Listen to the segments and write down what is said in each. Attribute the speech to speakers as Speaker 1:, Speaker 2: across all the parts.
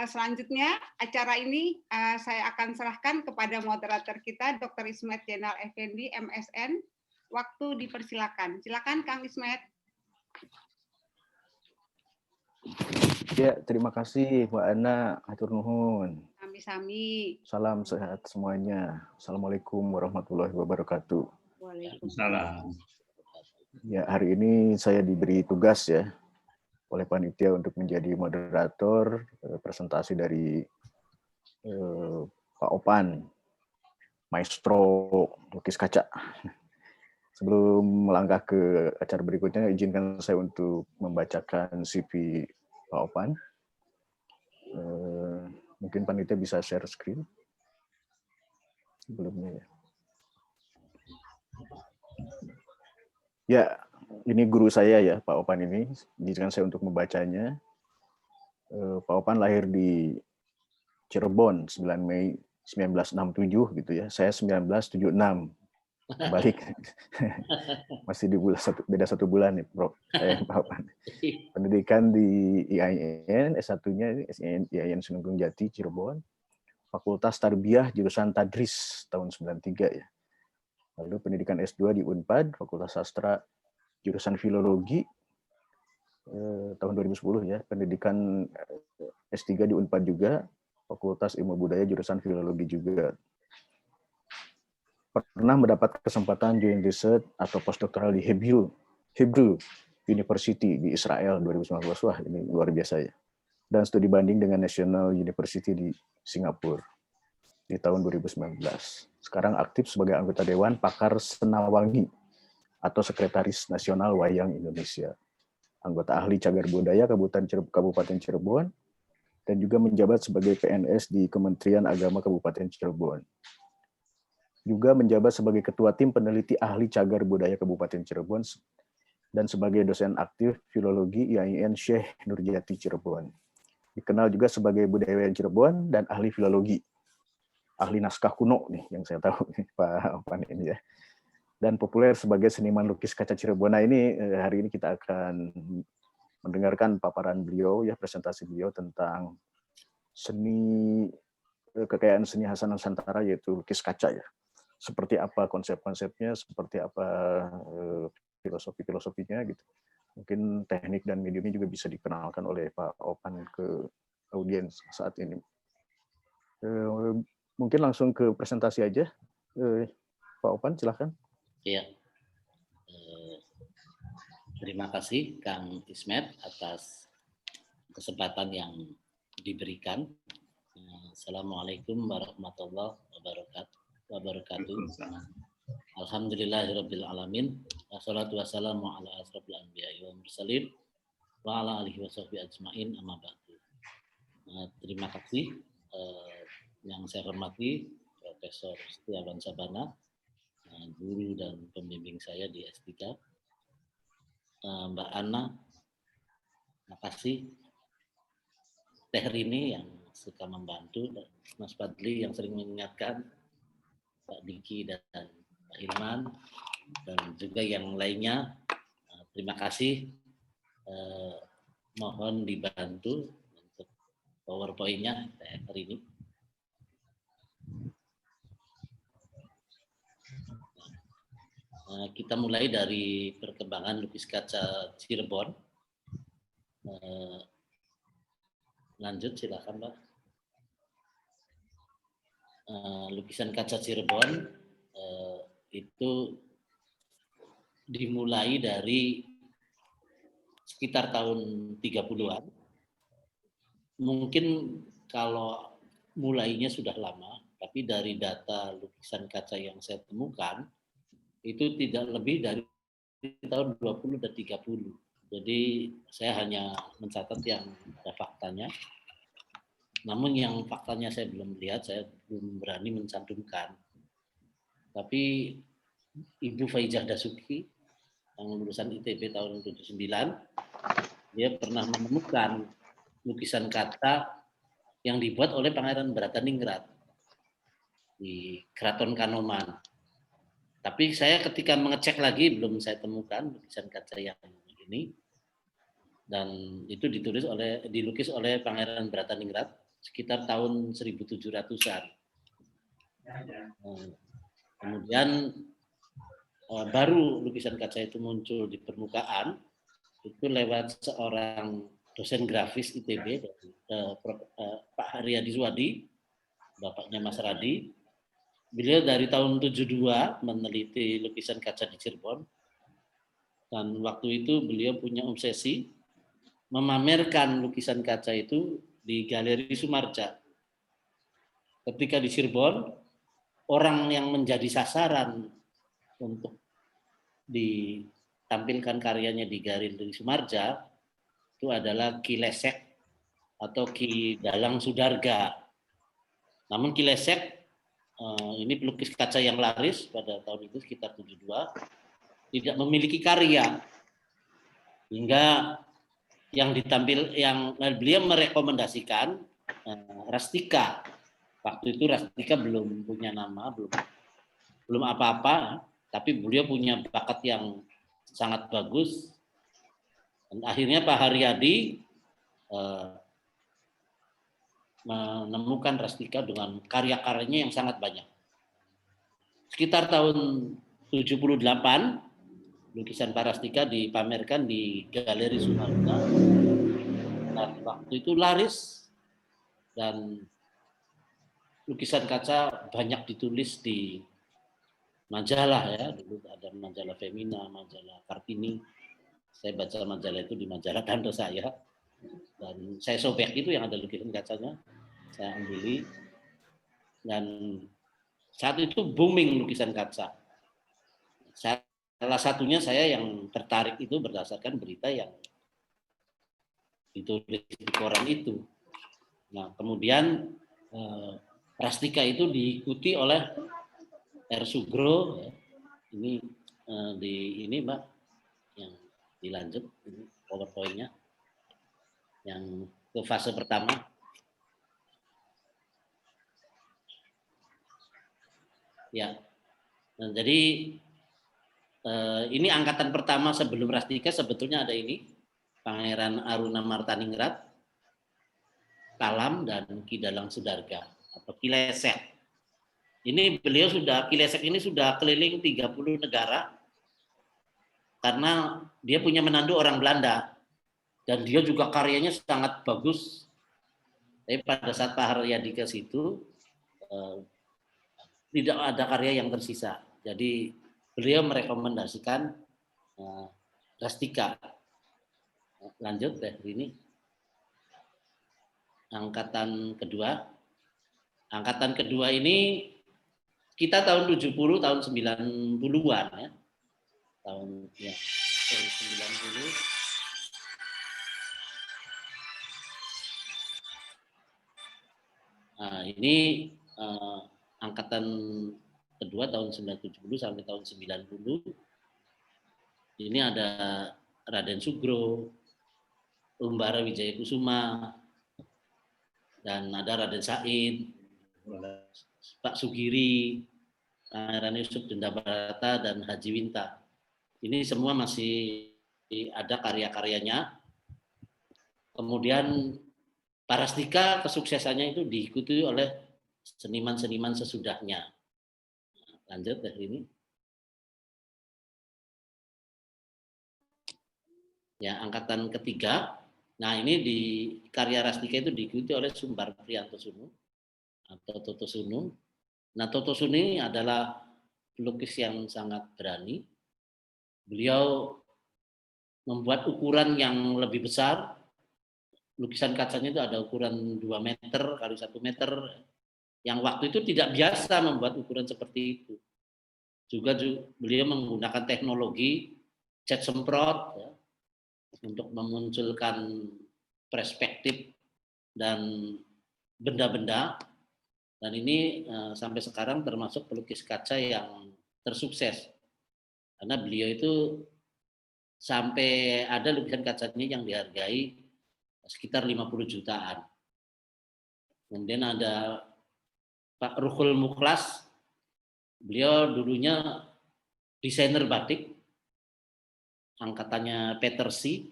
Speaker 1: Selanjutnya acara ini saya akan serahkan kepada moderator kita, Dr. Ismet Jenal Effendi, MSN. Waktu dipersilakan. Silakan Kang Ismet.
Speaker 2: Ya, terima kasih Mbak Ana. Hatur nuhun.
Speaker 1: Sami-sami.
Speaker 2: Salam sehat semuanya. Assalamualaikum warahmatullahi wabarakatuh.
Speaker 1: Waalaikumsalam.
Speaker 2: Ya, hari ini saya diberi tugas ya oleh panitia untuk menjadi moderator presentasi dari Pak Opan, maestro lukis kaca. Sebelum melangkah ke acara berikutnya, izinkan saya untuk membacakan CV Pak Opan. Mungkin panitia bisa share screen sebelumnya ya. Ya, ini guru saya ya, Pak Opan ini. Izinkan saya untuk membacanya. Pak Opan lahir di Cirebon 9 Mei 1967 gitu ya. Saya 1976. Balik. Masih di bulan beda 1 bulan nih, Bro. Pak Opan. Pendidikan di IAIN, S1-nya IAIN Sunan Gunung Jati Cirebon. Fakultas Tarbiyah jurusan Tadris tahun 93 ya. Lalu pendidikan S2 di Unpad, Fakultas Sastra jurusan Filologi tahun 2010 ya. Pendidikan S3 di Unpad juga, Fakultas Ilmu Budaya jurusan Filologi juga. Pernah mendapat kesempatan joint research atau postdoctoral di Hebrew University di Israel 2019. Wah, ini luar biasa ya. Dan studi banding dengan National University di Singapura di tahun 2019. Sekarang aktif sebagai anggota Dewan Pakar Senawangi atau Sekretaris Nasional Wayang Indonesia. Anggota ahli cagar budaya Kabupaten Cirebon, dan juga menjabat sebagai PNS di Kementerian Agama Kabupaten Cirebon. Juga menjabat sebagai Ketua Tim Peneliti Ahli Cagar Budaya Kabupaten Cirebon, dan sebagai dosen aktif Filologi IAIN Syekh Nurjati Cirebon. Dikenal juga sebagai budayawan Cirebon dan ahli filologi. Ahli naskah kuno nih yang saya tahu Pak Opan ini ya. Dan populer sebagai seniman lukis kaca Cirebon. Nah ini hari ini kita akan mendengarkan paparan beliau ya, presentasi beliau tentang seni kekayaan seni khas Nusantara yaitu lukis kaca ya. Seperti apa konsep-konsepnya, seperti apa filosofi-filosofinya gitu. Mungkin teknik dan mediumnya juga bisa dikenalkan oleh Pak Opan ke audiens saat ini. Mungkin langsung ke presentasi aja. Pak Opan, silahkan.
Speaker 3: Iya. Terima kasih Kang Ismet atas kesempatan yang diberikan. Assalamualaikum warahmatullahi wabarakatuh. Alhamdulillahirabbil alamin. Wassalatu wassalamu ala asrofil anbiya'i wal mursalin wa ala alihi washabbihi ajmain amma ba'du. Terima kasih yang saya hormati Profesor Setiawan Sabana, guru dan pembimbing saya di S3. Mbak Ana, makasih. Teh Rini yang suka membantu, dan Mas Fadli yang sering mengingatkan, Pak Diki dan Pak Hilman, dan juga yang lainnya. Terima kasih. Mohon dibantu untuk PowerPoint-nya hari ini. Kita mulai dari perkembangan lukis kaca Cirebon. Lanjut, silakan Pak. Lukisan kaca Cirebon itu dimulai dari sekitar tahun 30-an. Mungkin kalau mulainya sudah lama, tapi dari data lukisan kaca yang saya temukan, itu tidak lebih dari tahun 20 dan 30. Jadi saya hanya mencatat yang ada faktanya. Namun yang faktanya saya belum lihat, saya belum berani mencantumkan. Tapi Ibu Faizah Dasuki yang lulusan ITB tahun 79, dia pernah menemukan lukisan kaca yang dibuat oleh Pangeran Brataningrat di Keraton Kanoman. Tapi saya ketika mengecek lagi belum saya temukan lukisan kaca yang ini. dan itu dilukis oleh Pangeran Brataningrat sekitar tahun 1700-an. Kemudian baru lukisan kaca itu muncul di permukaan itu lewat seorang dosen grafis ITB, Pak Haryadi Suwadi, bapaknya Mas Radi. Beliau dari tahun 72 meneliti lukisan kaca di Cirebon, dan waktu itu beliau punya obsesi memamerkan lukisan kaca itu di Galeri Sumarja. Ketika di Cirebon, orang yang menjadi sasaran untuk ditampilkan karyanya di Galeri Sumarja itu adalah Ki Lesek atau Ki Dalang Sudarga. Namun Ki Lesek ini pelukis kaca yang laris pada tahun itu sekitar 72, tidak memiliki karya, hingga yang beliau merekomendasikan Rastika. Waktu itu Rastika belum punya nama, belum apa-apa, tapi beliau punya bakat yang sangat bagus. Dan akhirnya Pak Haryadi menemukan Rastika dengan karya-karyanya yang sangat banyak. Sekitar tahun 78, lukisan Pak Rastika dipamerkan di Galeri Sumarja. Dan waktu itu laris, dan lukisan kaca banyak ditulis di majalah ya. Dulu ada majalah Femina, majalah Kartini. Saya baca majalah itu di majalah tante saya. Dan saya sobek itu yang ada lukisan kacanya, saya ambil, dan saat itu booming lukisan kaca. Salah satunya saya yang tertarik itu berdasarkan berita yang ditulis di koran itu. Nah, kemudian Rastika itu diikuti oleh R. Sugro. Ini ini Mbak, yang dilanjut ini PowerPoint-nya. Yang ke fase pertama. Ya, nah, jadi ini angkatan pertama sebelum Rastika sebetulnya ada ini, Pangeran Aruna Martaningrat, Kalam, dan Ki Dalang Sudarga atau Ki Lesek. Ini Ki Lesek ini sudah keliling 30 negara karena dia punya menantu orang Belanda. Dan dia juga karyanya sangat bagus. Tapi pada saat Pak Haryadi ke situ, tidak ada karya yang tersisa. Jadi beliau merekomendasikan Rastika. Lanjut deh ini. Angkatan kedua. Angkatan kedua ini kita tahun 70, tahun 90-an ya. Tahun 90. Nah, ini angkatan kedua tahun 1970 sampai tahun 90. Ini ada Raden Sugro, Umbara Wijaya Kusuma, dan ada Raden Said, Pak Sugiri, Pangeran Yusuf Denda Barata, dan Haji Winta. Ini semua masih ada karya-karyanya. Kemudian Pak Rastika kesuksesannya itu diikuti oleh seniman-seniman sesudahnya. Lanjut dari ini. Ya, angkatan ketiga. Nah, ini di karya Rastika itu diikuti oleh Sumbar Priantosunu atau Toto Sunu. Nah, Toto Sunu ini adalah pelukis yang sangat berani. Beliau membuat ukuran yang lebih besar. Lukisan kacanya itu ada ukuran 2 meter kali 1 meter. Yang waktu itu tidak biasa membuat ukuran seperti itu. Juga beliau menggunakan teknologi cat semprot ya, untuk memunculkan perspektif dan benda-benda. Dan ini sampai sekarang termasuk pelukis kaca yang tersukses. Karena beliau itu sampai ada lukisan kacanya yang dihargai sekitar 50 jutaan. Kemudian ada Pak Ruhul Mukhlas, beliau dulunya desainer batik, angkatannya Peter C.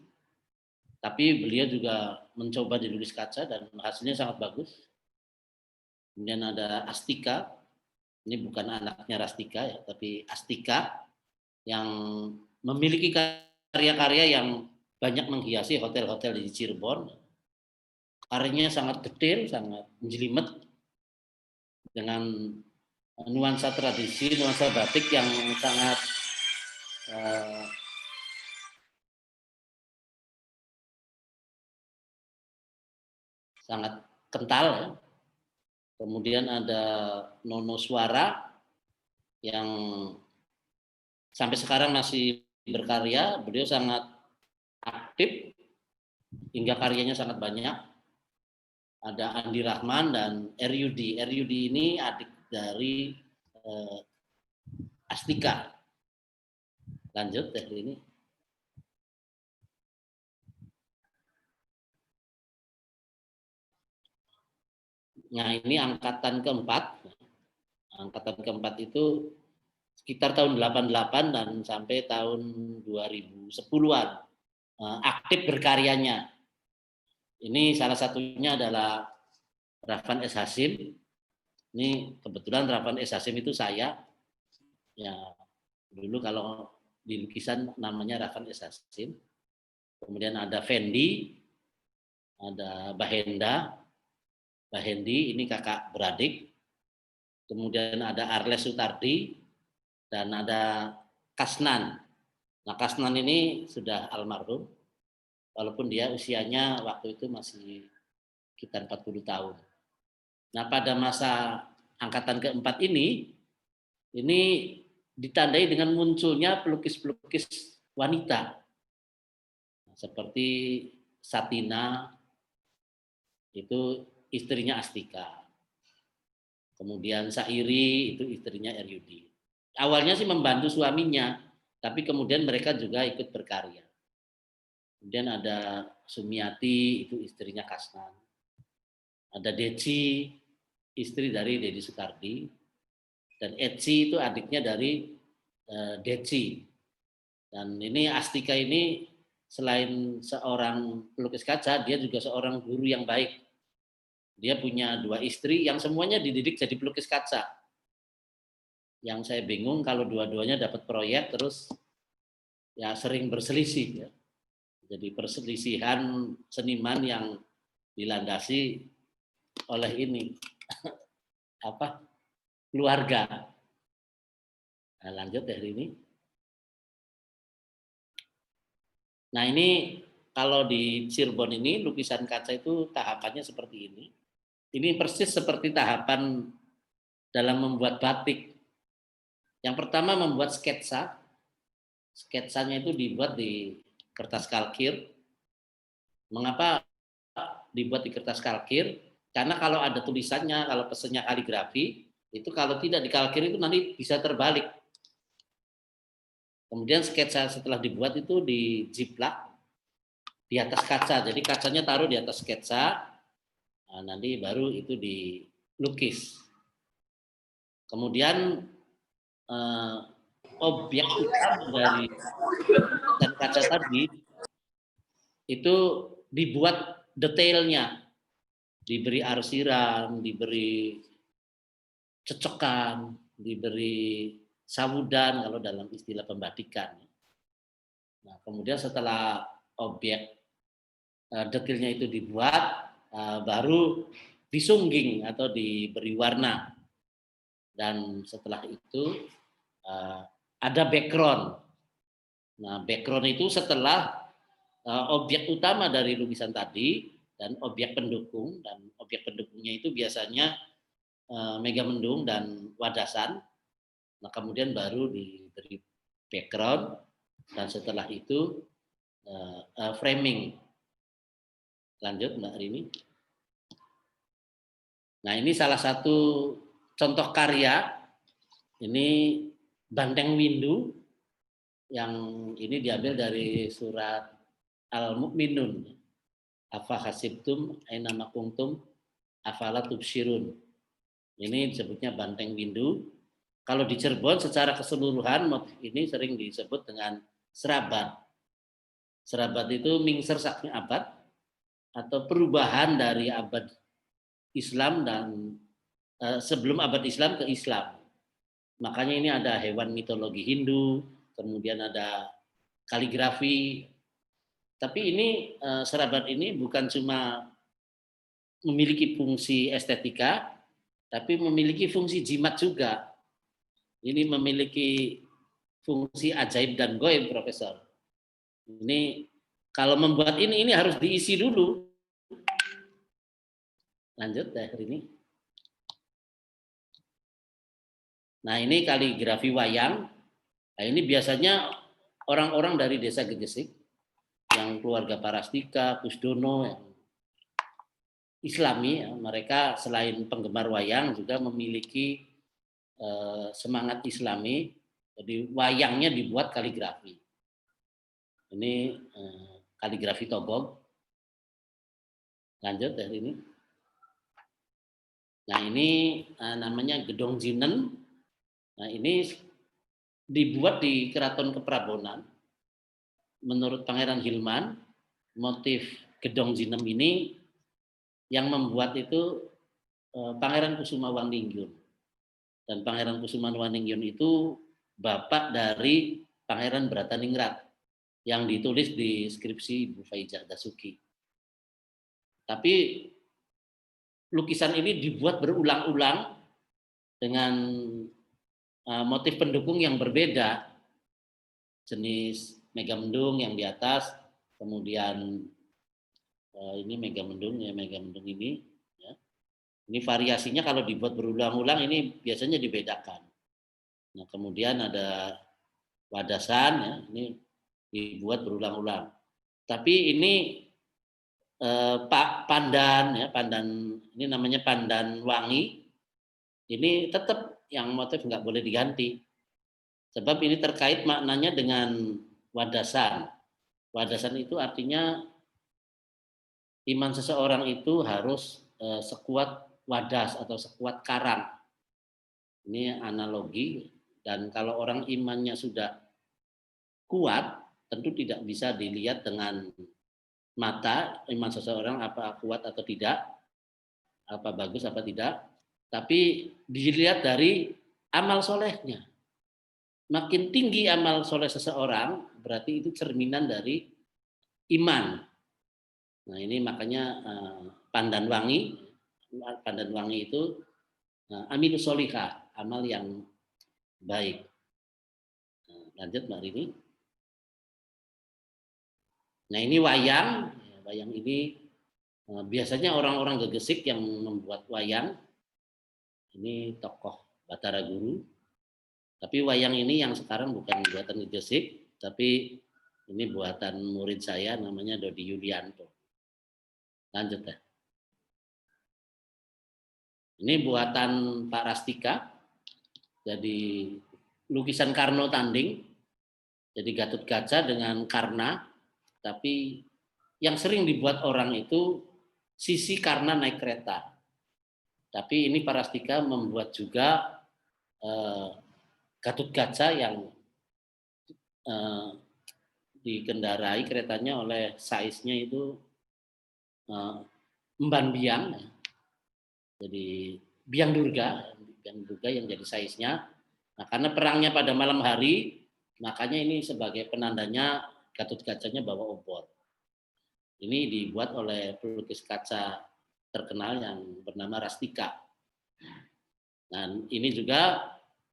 Speaker 3: Tapi beliau juga mencoba di lukis kaca dan hasilnya sangat bagus. Kemudian ada Astika, ini bukan anaknya Rastika ya, tapi Astika yang memiliki karya-karya yang banyak menghiasi hotel-hotel di Cirebon. Karyanya sangat detail, sangat menjelimet dengan nuansa tradisi, nuansa batik yang sangat sangat kental ya. Kemudian ada Nono Suara yang sampai sekarang masih berkarya, beliau sangat aktif hingga karyanya sangat banyak. Ada Andi Rahman dan Eryudi. Eryudi ini adik dari Astika. Lanjut dari ini. Nah, ini angkatan keempat. Angkatan keempat itu sekitar tahun 88 dan sampai tahun 2010-an aktif berkaryanya. Ini salah satunya adalah Rafan S. Hasim. Ini kebetulan Rafan S. Hasim itu saya. Ya, dulu kalau di lukisan namanya Rafan S. Hasim. Kemudian ada Fendi, ada Bahenda. Bahendi ini kakak beradik. Kemudian ada Arles Sutardi dan ada Kasnan. Nah, Kasnan ini sudah almarhum, walaupun dia usianya waktu itu masih sekitar 40 tahun. Nah, pada masa angkatan keempat ini ditandai dengan munculnya pelukis-pelukis wanita, seperti Satina, itu istrinya Astika. Kemudian Sairi, itu istrinya Eryudi. Awalnya sih membantu suaminya, tapi kemudian mereka juga ikut berkarya. Kemudian ada Sumiati, itu istrinya Kasnan. Ada Deci, istri dari Dedi Sukardi. Dan Eci itu adiknya dari Deci. Dan ini Astika ini selain seorang pelukis kaca, dia juga seorang guru yang baik. Dia punya 2 istri yang semuanya dididik jadi pelukis kaca. Yang saya bingung kalau dua-duanya dapat proyek terus ya sering berselisih ya. Jadi perselisihan seniman yang dilandasi oleh ini apa? Keluarga. Nah, lanjut dari ini. Nah, ini kalau di Cirebon ini lukisan kaca itu tahapannya seperti ini. Ini persis seperti tahapan dalam membuat batik. Yang pertama membuat sketsa. Sketsanya itu dibuat di kertas kalkir. Mengapa dibuat di kertas kalkir? Karena kalau ada tulisannya, kalau pesannya kaligrafi, itu kalau tidak dikalkir itu nanti bisa terbalik. Kemudian sketsa setelah dibuat itu dijiplak di atas kaca. Jadi kacanya taruh di atas sketsa. Nah, nanti baru itu dilukis. Kemudian objek utama dari dan kaca tadi itu dibuat detailnya, diberi arsiran, diberi cecekan, diberi sawudan kalau dalam istilah pembatikan. Nah, kemudian setelah objek detailnya itu dibuat, baru disungging atau diberi warna. Dan setelah itu ada background. Nah, background itu setelah objek utama dari lukisan tadi dan objek pendukung, dan objek pendukungnya itu biasanya megamendung dan wadasan. Nah, kemudian baru diberi background dan setelah itu framing. Lanjut Mbak Rini. Nah, ini salah satu contoh karya. Ini Banteng Windu yang ini diambil dari surat Al-Mu'minun. Afa hasibtum aina makuntum afala tubsirun. Ini disebutnya Banteng Windu. Kalau di Cirebon secara keseluruhan motif ini sering disebut dengan seraban. Serabat itu mingser saknya abad atau perubahan dari abad Islam dan sebelum abad Islam ke Islam. Makanya ini ada hewan mitologi Hindu, kemudian ada kaligrafi. Tapi ini serabat ini bukan cuma memiliki fungsi estetika, tapi memiliki fungsi jimat juga. Ini memiliki fungsi ajaib dan goib, Profesor. Ini kalau membuat ini harus diisi dulu. Lanjut deh ini. Nah ini kaligrafi wayang. Nah ini biasanya orang-orang dari desa Gegesik, yang keluarga Parastika, Kusdono, yang Islami, ya, mereka selain penggemar wayang juga memiliki semangat Islami. Jadi wayangnya dibuat kaligrafi. Ini kaligrafi Togog. Lanjut dari ini. Nah ini namanya Gedong Jinen. Nah ini dibuat di Keraton Keprabonan. Menurut Pangeran Hilman, motif Gedong Jinem ini yang membuat itu Pangeran Kusumawaninggyun. Dan Pangeran Kusumawaninggyun itu bapak dari Pangeran Brataningrat yang ditulis di skripsi Ibu Faijah Dasuki. Tapi lukisan ini dibuat berulang-ulang dengan motif pendukung yang berbeda. Jenis megamendung yang di atas, kemudian ini megamendung ya, megamendung ini ya. Ini variasinya kalau dibuat berulang-ulang ini biasanya dibedakan. Nah, kemudian ada wadasan ya, ini dibuat berulang-ulang. Tapi ini pandan ya, pandan ini namanya pandan wangi. Ini tetap yang motif nggak boleh diganti. Sebab ini terkait maknanya dengan wadasan. Wadasan itu artinya iman seseorang itu harus sekuat wadas atau sekuat karang. Ini analogi, dan kalau orang imannya sudah kuat, tentu tidak bisa dilihat dengan mata iman seseorang apa kuat atau tidak, apa bagus apa tidak, tapi dilihat dari amal solehnya. Makin tinggi amal soleh seseorang, berarti itu cerminan dari iman. Nah ini makanya pandan wangi itu aminus solihah, amal yang baik. Lanjut Mbak Rini. Nah ini wayang ini biasanya orang-orang Gegesik yang membuat wayang. Ini tokoh Batara Guru. Tapi wayang ini yang sekarang bukan buatan Gegesik, tapi ini buatan murid saya namanya Dodi Yulianto. Lanjut ya. Ini buatan Pak Rastika. Jadi lukisan Karno Tanding. Jadi Gatot Kaca dengan Karna. Tapi yang sering dibuat orang itu sisi Karna naik kereta. Tapi ini Pak Rastika membuat juga Gatot Kaca yang dikendarai keretanya oleh saiznya itu Emban Biang. Jadi Biang Durga yang jadi saiznya. Nah, karena perangnya pada malam hari, makanya ini sebagai penandanya Gatot Kacanya bawa obor. Ini dibuat oleh pelukis kaca terkenal yang bernama Rastika. Dan ini juga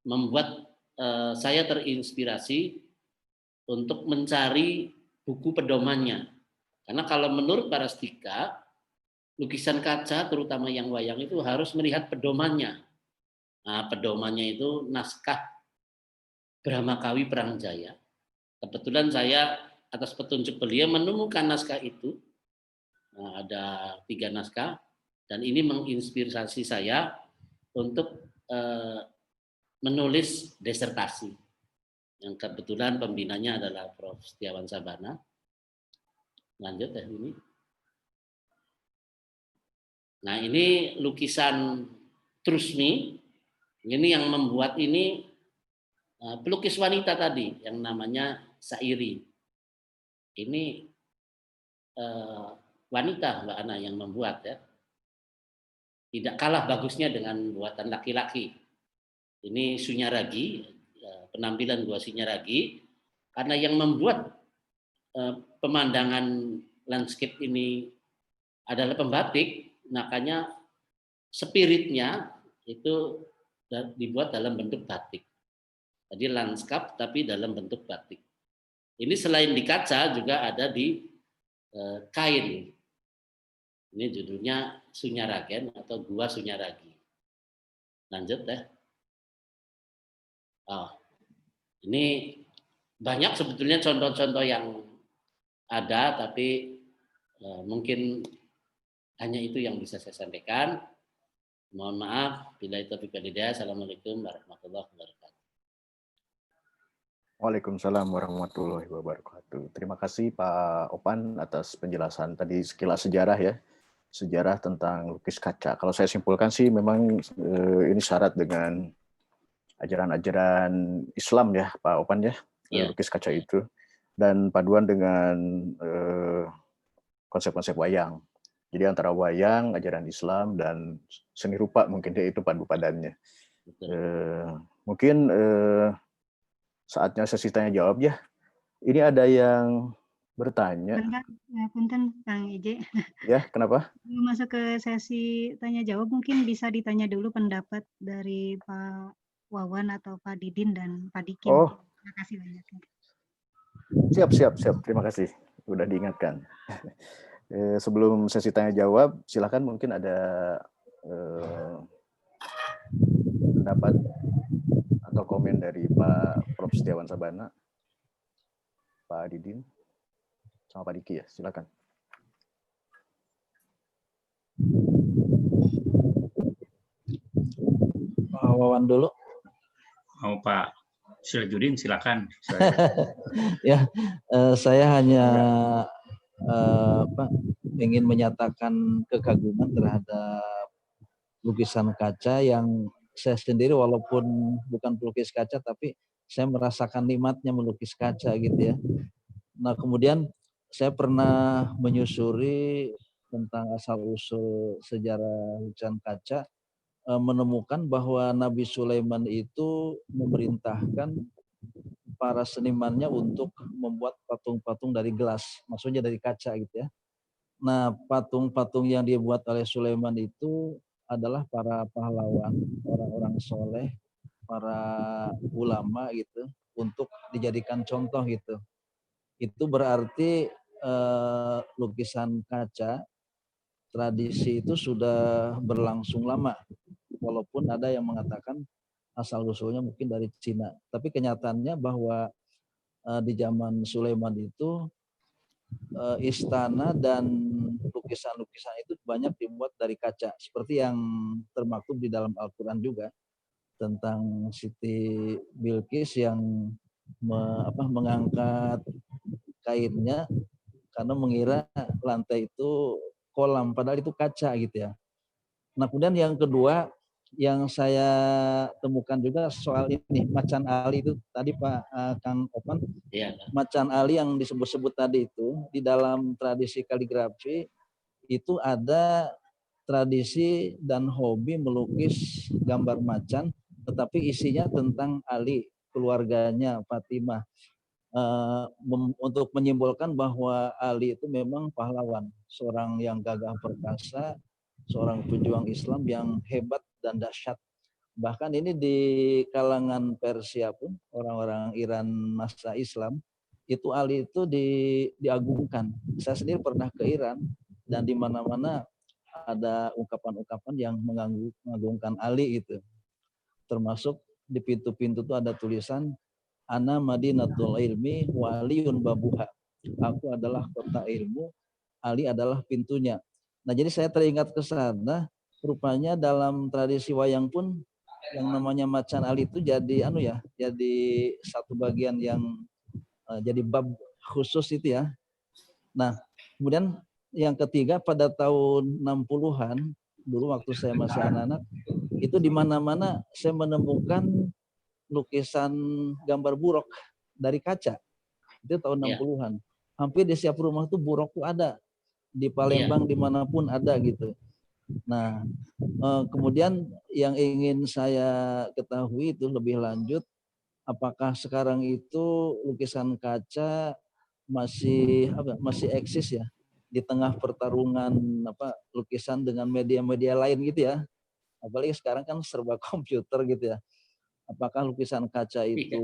Speaker 3: membuat saya terinspirasi untuk mencari buku pedomannya. Karena kalau menurut Pak Rastika, lukisan kaca terutama yang wayang itu harus melihat pedomannya. Nah, pedomannya itu naskah Brahmakawi Perang Jaya. Kebetulan saya atas petunjuk beliau menemukan naskah itu. Nah, ada 3 naskah dan ini menginspirasi saya untuk menulis disertasi. Yang kebetulan pembinanya adalah Prof. Setiawan Sabana. Lanjut ya ini. Nah ini lukisan Trusmi. Ini yang membuat ini pelukis wanita tadi yang namanya Sairi. ini wanita Mbak Ana yang membuat ya. Tidak kalah bagusnya dengan buatan laki-laki. Ini Sunyaragi, penampilan gua Sunyaragi, karena yang membuat pemandangan landscape ini adalah pembatik, makanya spiritnya itu dibuat dalam bentuk batik. Jadi lanskap tapi dalam bentuk batik. Ini selain di kaca juga ada di kain. Ini judulnya Sunyaragen atau Gua Sunyaragi. Lanjut deh. Oh, ini banyak sebetulnya contoh-contoh yang ada, tapi mungkin hanya itu yang bisa saya sampaikan. Mohon maaf, bila itu walhidayah. Assalamualaikum warahmatullahi wabarakatuh.
Speaker 2: Waalaikumsalam warahmatullahi wabarakatuh. Terima kasih Pak Opan atas penjelasan tadi sekilas sejarah ya. Sejarah tentang lukis kaca. Kalau saya simpulkan sih memang ini syarat dengan ajaran-ajaran Islam ya Pak Opan ya. Lukis kaca itu. Dan paduan dengan konsep-konsep wayang. Jadi antara wayang, ajaran Islam, dan seni rupa mungkin itu padu padannya. Mungkin saatnya sesi tanya jawab ya. Ini ada yang bertanya.
Speaker 4: Punten Kang Ije.
Speaker 2: Ya, kenapa?
Speaker 4: Masuk ke sesi tanya jawab, mungkin bisa ditanya dulu pendapat dari Pak Wawan atau Pak Didin dan Pak Dikin.
Speaker 2: Oh.
Speaker 4: Terima kasih banyak.
Speaker 2: Siap. Terima kasih. Udah diingatkan. Sebelum sesi tanya jawab, silakan mungkin ada pendapat atau komen dari Pak Prof. Setiawan Sabana, Pak Didin, sama Pak Diki ya, silakan.
Speaker 5: Pak Wawan dulu.
Speaker 6: Mau Pak Sirajudin, silakan.
Speaker 5: Ya, saya hanya ingin menyatakan kekaguman terhadap lukisan kaca yang saya sendiri walaupun bukan pelukis kaca tapi saya merasakan nikmatnya melukis kaca gitu ya. Nah kemudian saya pernah menyusuri tentang asal-usul sejarah lukisan kaca, menemukan bahwa Nabi Sulaiman itu memerintahkan para senimannya untuk membuat patung-patung dari gelas, maksudnya dari kaca gitu ya. Nah patung-patung yang dibuat oleh Sulaiman itu adalah para pahlawan, orang-orang soleh, para ulama gitu, untuk dijadikan contoh gitu. Itu berarti lukisan kaca, tradisi itu sudah berlangsung lama. Walaupun ada yang mengatakan asal-usulnya mungkin dari Cina. Tapi kenyataannya bahwa di zaman Sulaiman itu istana dan lukisan-lukisan itu banyak dibuat dari kaca, seperti yang termaktub di dalam Al-Quran juga tentang Siti Bilqis yang mengangkat kainnya karena mengira lantai itu kolam, padahal itu kaca gitu ya. Nah kemudian yang kedua yang saya temukan juga soal ini, Macan Ali itu tadi Pak Kang Opan, Macan Ali yang disebut-sebut tadi itu di dalam tradisi kaligrafi itu ada tradisi dan hobi melukis gambar macan, tetapi isinya tentang Ali, keluarganya, Fatimah, untuk menyimbolkan bahwa Ali itu memang pahlawan, seorang yang gagah perkasa, seorang pejuang Islam yang hebat dan dahsyat. Bahkan ini di kalangan Persia pun, orang-orang Iran masa Islam, itu Ali itu diagungkan. Saya sendiri pernah ke Iran, dan di mana-mana ada ungkapan-ungkapan yang mengagungkan Ali itu. Termasuk di pintu-pintu itu ada tulisan, Ana Madinatul Ilmi wa Aliyun Babuha. Aku adalah kota ilmu, Ali adalah pintunya. Nah jadi saya teringat ke sana, rupanya dalam tradisi wayang pun yang namanya Macan Ali itu jadi jadi satu bagian yang jadi bab khusus itu ya. Nah, kemudian yang ketiga pada tahun 60-an dulu waktu saya masih anak-anak, itu di mana-mana saya menemukan lukisan gambar buruk dari kaca. Itu tahun 60-an. hampir di setiap rumah tuh buruk tuh ada. Di Palembang dimanapun ada gitu. Nah, kemudian yang ingin saya ketahui itu lebih lanjut, apakah sekarang itu lukisan kaca masih eksis ya di tengah pertarungan lukisan dengan media-media lain gitu ya. Apalagi sekarang kan serba komputer gitu ya. Apakah lukisan kaca itu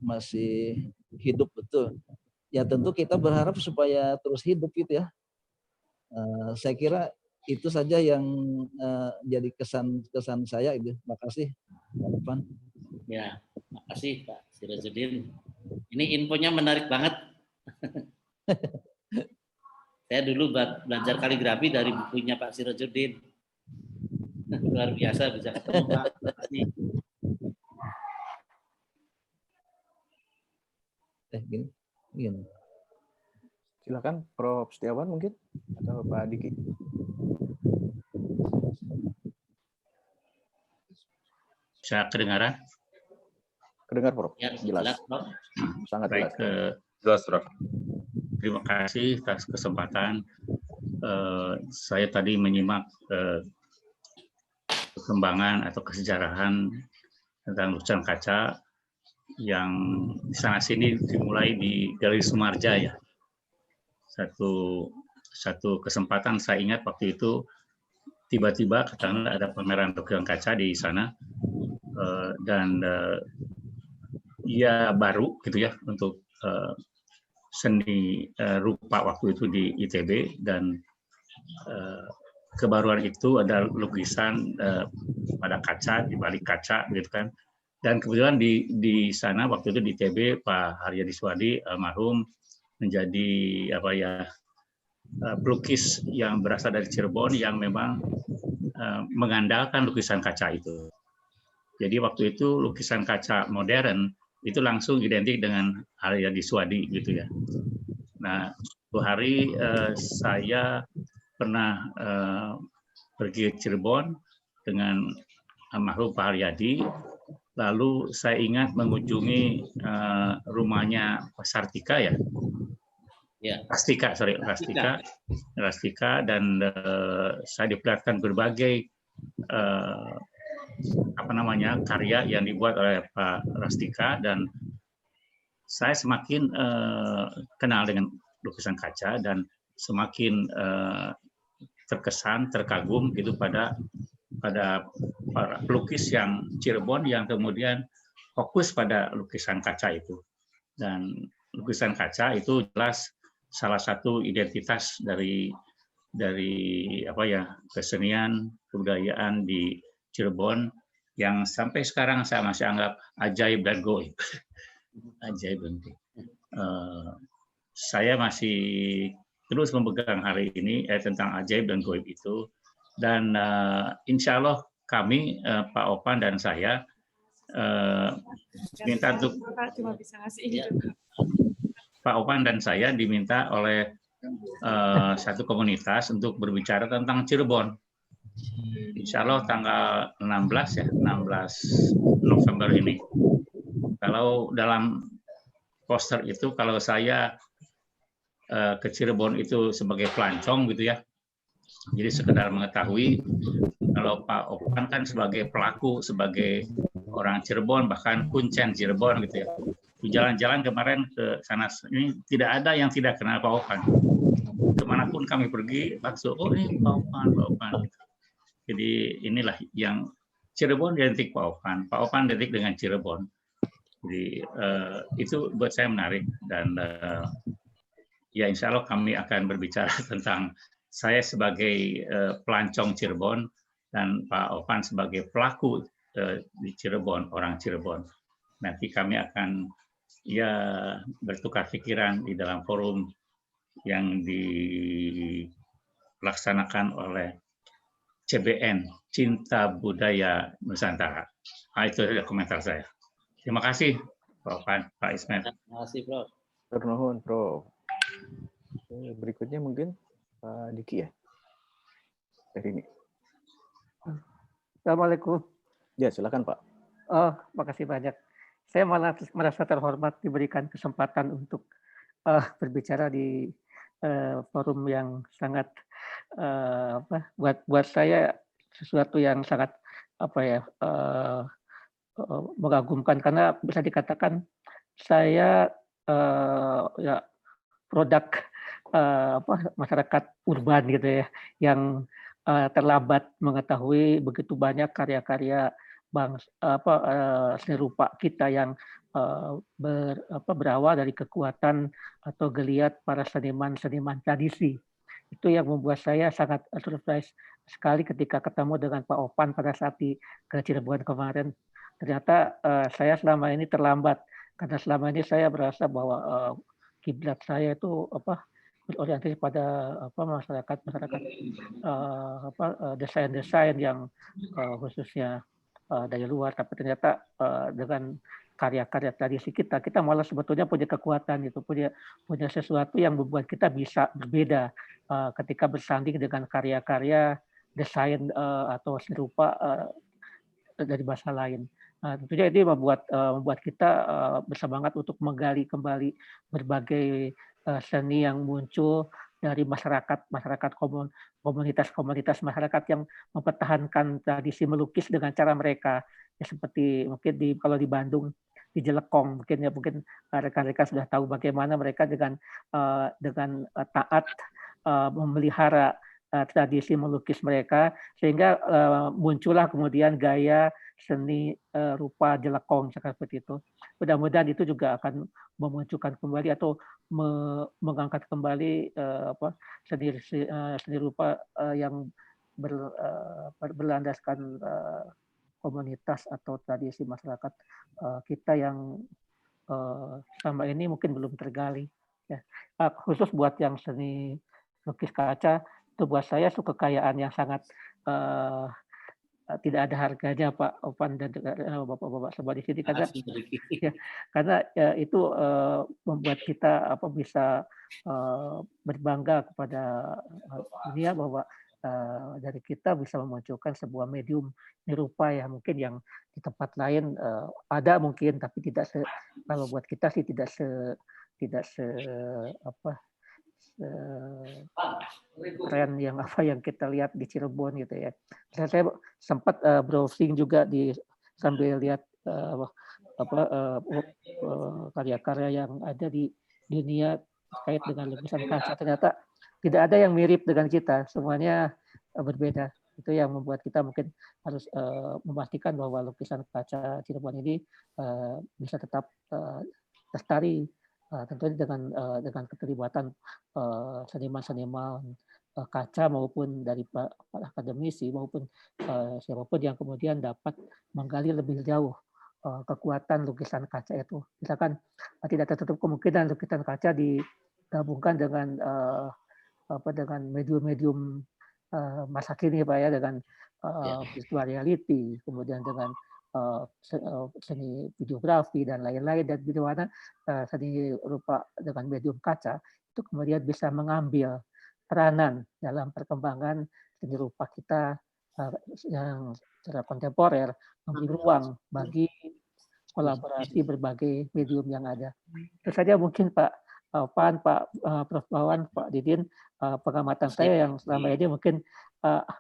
Speaker 5: masih hidup betul? Ya tentu kita berharap supaya terus hidup gitu ya. Saya kira itu saja yang jadi kesan saya itu. Makasih, Pak Irfan.
Speaker 3: Ya, makasih Pak Sirajudin. Ini infonya menarik banget. Saya dulu belajar kaligrafi dari bukunya Pak Sirajudin. Luar biasa bisa ketemu Pak. Makasih.
Speaker 5: Gini.
Speaker 2: Silakan Prof. Setiawan mungkin atau Pak Diki.
Speaker 6: Bisa kedengaran?
Speaker 2: Kedengar Prof.
Speaker 3: Ya,
Speaker 2: Jelas.
Speaker 3: Prof.
Speaker 2: Sangat
Speaker 6: Baik,
Speaker 2: jelas.
Speaker 7: Jelas, Prof.
Speaker 6: terima kasih atas kesempatan. Saya tadi menyimak perkembangan atau kesejarahan tentang lukisan kaca yang di sana sini dimulai di Galeri Sumarja ya. Satu kesempatan saya ingat waktu itu tiba-tiba karena ada pameran lukisan kaca di sana dan ya baru gitu ya untuk seni rupa waktu itu di ITB dan kebaruan itu ada lukisan pada kaca, di balik kaca gitu kan. Dan kebetulan di sana waktu itu di ITB Pak Haryadi Swadi almarhum menjadi pelukis yang berasal dari Cirebon yang memang mengandalkan lukisan kaca itu. Jadi waktu itu lukisan kaca modern itu langsung identik dengan Haryadi Swadi gitu ya. Nah, suatu hari saya pernah pergi ke Cirebon dengan almarhum Pak Haryadi, lalu saya ingat mengunjungi rumahnya Pak Sartika ya.
Speaker 3: Ya.
Speaker 6: Rastika dan saya diperlihatkan berbagai karya yang dibuat oleh Pak Rastika dan saya semakin kenal dengan lukisan kaca dan semakin terkesan, terkagum gitu pada para pelukis yang Cirebon yang kemudian fokus pada lukisan kaca itu. Dan lukisan kaca itu jelas salah satu identitas dari kesenian kebudayaan di Cirebon yang sampai sekarang saya masih anggap ajaib dan goib. Ajaib dan goib. Saya masih terus memegang hari ini tentang ajaib dan goib itu dan insya Allah kami Pak Opan dan saya minta untuk Pak Opan dan saya diminta oleh satu komunitas untuk berbicara tentang Cirebon. Insya Allah tanggal 16 November ini. Kalau dalam poster itu kalau saya ke Cirebon itu sebagai pelancong gitu ya. Jadi sekedar mengetahui kalau Pak Opan kan sebagai pelaku, sebagai orang Cirebon bahkan kuncen Cirebon gitu ya. Jalan-jalan kemarin ke sana ini tidak ada yang tidak kenal Pak Opan. Kemanapun kami pergi, langsung ini Pak Opan. Jadi inilah yang Cirebon identik Pak Opan identik dengan Cirebon. Jadi itu buat saya menarik dan ya insya Allah kami akan berbicara tentang saya sebagai pelancong Cirebon dan Pak Opan sebagai pelaku di Cirebon, orang Cirebon. Nanti kami akan bertukar pikiran di dalam forum yang dilaksanakan oleh CBN, Cinta Budaya Nusantara. Nah, itu adalah komentar saya. Terima kasih, Pak Opan, Pak Ismet.
Speaker 3: Terima kasih, Prof.
Speaker 2: Ternuhun, Prof. Berikutnya mungkin Pak Diki ya. Dari ini.
Speaker 8: Assalamualaikum.
Speaker 2: Ya, silakan Pak.
Speaker 8: Oh, makasih banyak. Saya malah merasa terhormat diberikan kesempatan untuk
Speaker 7: berbicara di forum yang sangat buat saya sesuatu yang sangat mengagumkan, karena bisa dikatakan saya ya produk masyarakat urban gitu ya, yang terlambat mengetahui begitu banyak karya-karya seni rupa kita yang berawal dari kekuatan atau geliat para seniman tradisi. Itu yang membuat saya sangat surprise sekali ketika ketemu dengan Pak Opan pada saat ke Cirebon kemarin. Ternyata saya selama ini terlambat, karena selama ini saya merasa bahwa kiblat saya itu berorientasi pada masyarakat desain-desain yang khususnya dari luar, tapi ternyata dengan karya-karya tradisi kita malah sebetulnya punya kekuatan, itu punya sesuatu yang membuat kita bisa berbeda ketika bersanding dengan karya-karya desain atau seni rupa dari bahasa lain. Tentunya ini membuat kita bersemangat untuk menggali kembali berbagai seni yang muncul dari masyarakat komunitas masyarakat yang mempertahankan tradisi melukis dengan cara mereka. Ya, seperti mungkin kalau di Bandung di Jelekong mungkin rekan-rekan sudah tahu bagaimana mereka dengan taat memelihara tradisi melukis mereka, sehingga muncullah kemudian gaya seni rupa Jelekong seperti itu. Mudah-mudahan itu juga akan memunculkan kembali atau mengangkat kembali seni rupa yang berlandaskan komunitas atau tradisi masyarakat kita yang selama ini mungkin belum tergali. Ya. Khusus buat yang seni lukis kaca, itu buat saya suatu kekayaan yang sangat tidak ada harganya, Pak Opan dan bapak-bapak semua di sini, karena itu membuat kita bisa berbangga kepada dunia bahwa dari kita bisa memunculkan sebuah medium rupa ya, mungkin yang di tempat lain ada mungkin, tapi kalau buat kita sih tidak se tren yang kita lihat di Cirebon gitu ya. Saya sempat browsing juga sambil lihat karya-karya yang ada di dunia terkait dengan lukisan kaca. Ternyata tidak ada yang mirip dengan kita, semuanya berbeda. Itu yang membuat kita mungkin harus memastikan bahwa lukisan kaca Cirebon ini bisa tetap lestari. Tentunya dengan keterlibatan seniman-seniman kaca maupun dari akademisi maupun siapapun yang kemudian dapat menggali lebih jauh kekuatan lukisan kaca itu. Misalkan tidak tertutup kemungkinan lukisan kaca digabungkan dengan medium-medium masa kini, Pak ya, dengan virtual reality, kemudian dengan seni videografi dan lain-lain, dan bagaimana seni rupa dengan medium kaca itu kemudian bisa mengambil peranan dalam perkembangan seni rupa kita yang secara kontemporer, memberi ruang bagi kolaborasi berbagai medium yang ada. Itu saja mungkin Pak Pan, Pak Prof. Wawan, Pak Didin, pengamatan saya yang selama ini mungkin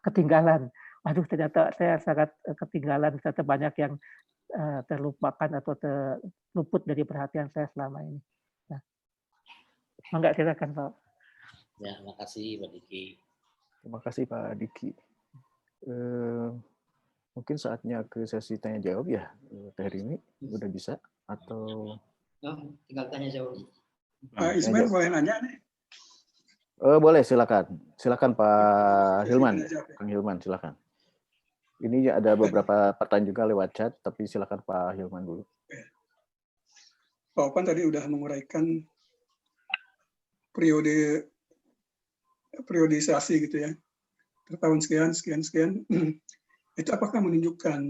Speaker 7: ketinggalan. Aduh, ternyata saya sangat ketinggalan, ternyata banyak yang terlupakan atau terluput dari perhatian saya selama ini. Nah, enggak, silakan Pak.
Speaker 3: Ya, makasih Pak Diki.
Speaker 2: Terima kasih Pak Diki. Mungkin saatnya ke sesi tanya jawab ya, Teh Rini, udah bisa atau?
Speaker 8: Tinggal tanya jawab.
Speaker 9: Pak Ismail boleh nanya nih?
Speaker 2: Boleh, silakan. Silakan Pak Hilman. Kang Hilman, silakan. Ini ada beberapa pertanyaan juga lewat chat, tapi silakan Pak Hilman dulu.
Speaker 9: Pak Opan tadi udah menguraikan periodisasi gitu ya. Tahun sekian. Itu apakah menunjukkan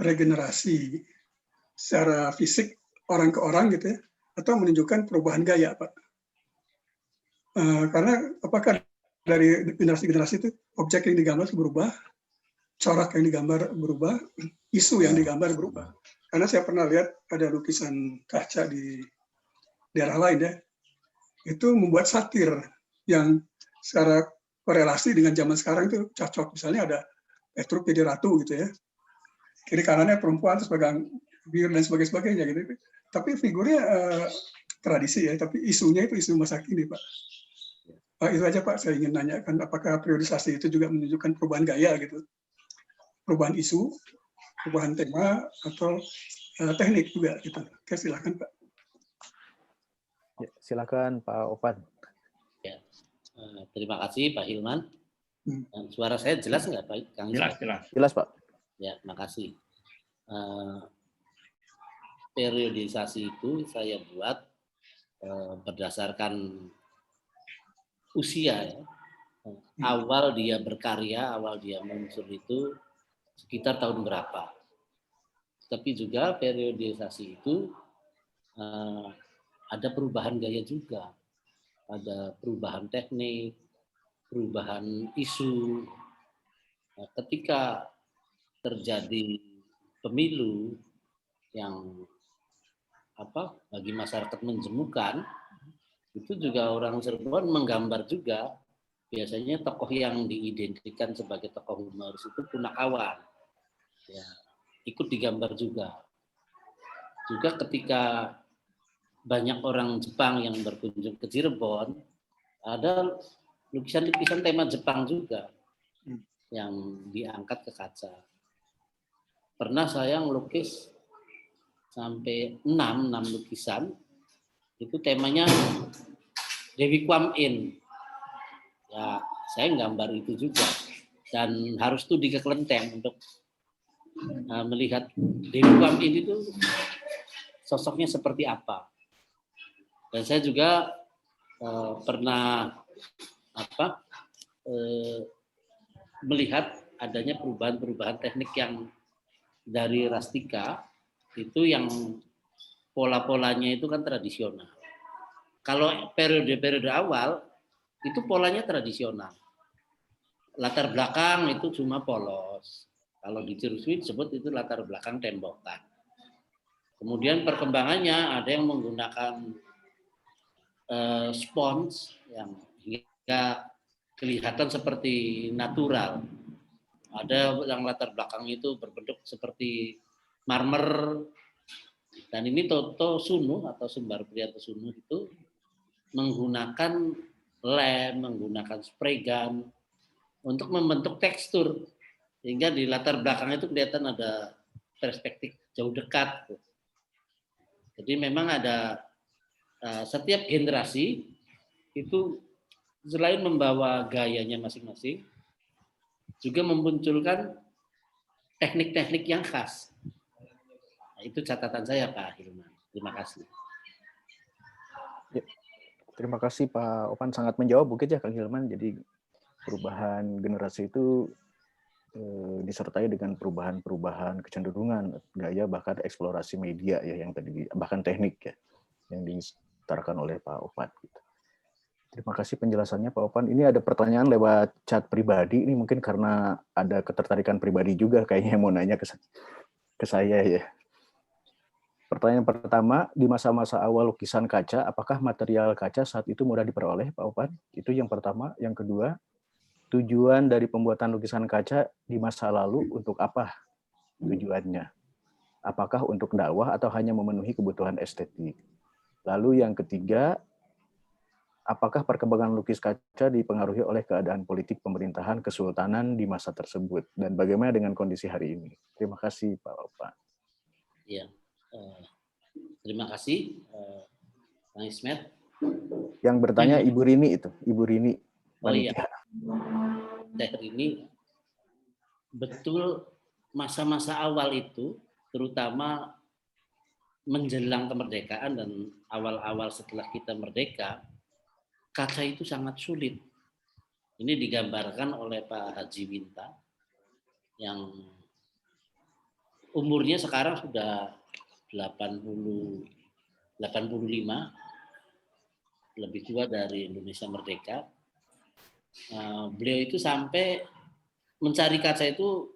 Speaker 9: regenerasi secara fisik orang ke orang gitu ya, atau menunjukkan perubahan gaya, Pak? Karena apakah dari generasi-generasi itu objek yang digambar berubah, corak yang digambar berubah, isu yang digambar berubah. Karena saya pernah lihat ada lukisan kaca di daerah lain ya, itu membuat satir yang secara korelasi dengan zaman sekarang itu cocok. Misalnya ada Petruk jadi ratu gitu ya, kiri kanannya perempuan terus pegang bir dan sebagainya gitu. Tapi figurnya tradisi ya, tapi isunya itu isu masa kini, Pak. Itu aja Pak, saya ingin nanyakan apakah periodisasi itu juga menunjukkan perubahan gaya gitu, perubahan isu, perubahan tema atau teknik juga gitu. Oke, silakan Pak.
Speaker 2: Ya, silakan Pak Opan.
Speaker 3: Ya, terima kasih Pak Hilman. Suara saya jelas nggak Pak Kang?
Speaker 2: Jelas Pak.
Speaker 3: Ya, makasih. Periodisasi itu saya buat berdasarkan usia ya. Awal dia berkarya, awal dia muncul itu sekitar tahun berapa. Tapi juga periodisasi itu ada perubahan gaya juga. Ada perubahan teknik, perubahan isu. Ketika terjadi pemilu yang bagi masyarakat menjemukan, itu juga orang Cirebon menggambar juga. Biasanya tokoh yang diidentikan sebagai tokoh humoris itu punakawan. Ya, ikut digambar juga. Juga ketika banyak orang Jepang yang berkunjung ke Cirebon, ada lukisan-lukisan tema Jepang juga yang diangkat ke kaca. Pernah saya ngelukis sampai 6 lukisan, itu temanya Dewi Kwan Yin. Ya, saya gambar itu juga. Dan harus studi ke kelenteng untuk melihat Dewi Kwan Yin itu sosoknya seperti apa. Dan saya juga pernah melihat adanya perubahan-perubahan teknik yang dari Rastika itu yang pola-polanya itu kan tradisional. Kalau periode-periode awal itu polanya tradisional. Latar belakang itu cuma polos. Kalau di Cirusui disebut itu latar belakang tembokan. Kemudian perkembangannya ada yang menggunakan spons yang hingga kelihatan seperti natural. Ada yang latar belakang itu berbentuk seperti marmer. Dan ini Toto Sunu atau Sumbar Prianto Sunu itu menggunakan lem, menggunakan spray gun untuk membentuk tekstur. Sehingga di latar belakang itu kelihatan ada perspektif jauh dekat. Jadi memang ada setiap generasi itu selain membawa gayanya masing-masing, juga memunculkan teknik-teknik yang khas. Nah, itu catatan saya Pak Hilman. Terima kasih.
Speaker 2: Ya, terima kasih Pak Opan, sangat menjawab mungkin ya Kang Hilman. Jadi perubahan generasi itu disertai dengan perubahan-perubahan kecenderungan gaya bahkan eksplorasi media ya yang tadi bahkan teknik ya yang diutarakan oleh Pak Opan. Gitu. Terima kasih penjelasannya Pak Opan. Ini ada pertanyaan lewat chat pribadi, ini mungkin karena ada ketertarikan pribadi juga kayaknya mau nanya ke saya ya. Pertanyaan pertama, di masa-masa awal lukisan kaca, apakah material kaca saat itu mudah diperoleh Pak Opan? Itu yang pertama. Yang kedua, tujuan dari pembuatan lukisan kaca di masa lalu untuk apa tujuannya? Apakah untuk dakwah atau hanya memenuhi kebutuhan estetik? Lalu yang ketiga, apakah perkembangan lukis kaca dipengaruhi oleh keadaan politik pemerintahan kesultanan di masa tersebut? Dan bagaimana dengan kondisi hari ini? Terima kasih, Pak Opan.
Speaker 3: Ya, terima kasih, Kang Ismet.
Speaker 2: Yang bertanya Ibu Rini itu, Ibu Rini.
Speaker 3: Oh iya, Teh Rini. Betul, masa-masa awal itu, terutama menjelang kemerdekaan dan awal-awal setelah kita merdeka, kaca itu sangat sulit. Ini digambarkan oleh Pak Haji Winta yang umurnya sekarang sudah 85, lebih tua dari Indonesia Merdeka. Beliau itu sampai mencari kaca itu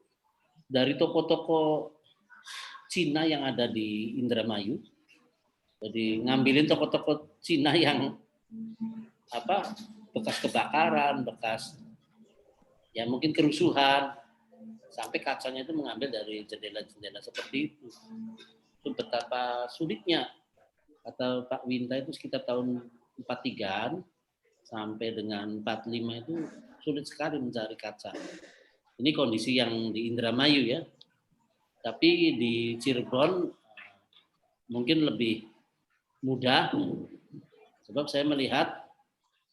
Speaker 3: dari toko-toko Cina yang ada di Indramayu. Jadi ngambilin toko-toko Cina yang bekas kebakaran, bekas ya mungkin kerusuhan, sampai kacanya itu mengambil dari jendela-jendela seperti itu. Itu betapa sulitnya. Kata Pak Winta itu sekitar tahun 43-an sampai dengan 45 itu sulit sekali mencari kaca. Ini kondisi yang di Indramayu ya. Tapi di Cirebon mungkin lebih mudah, sebab saya melihat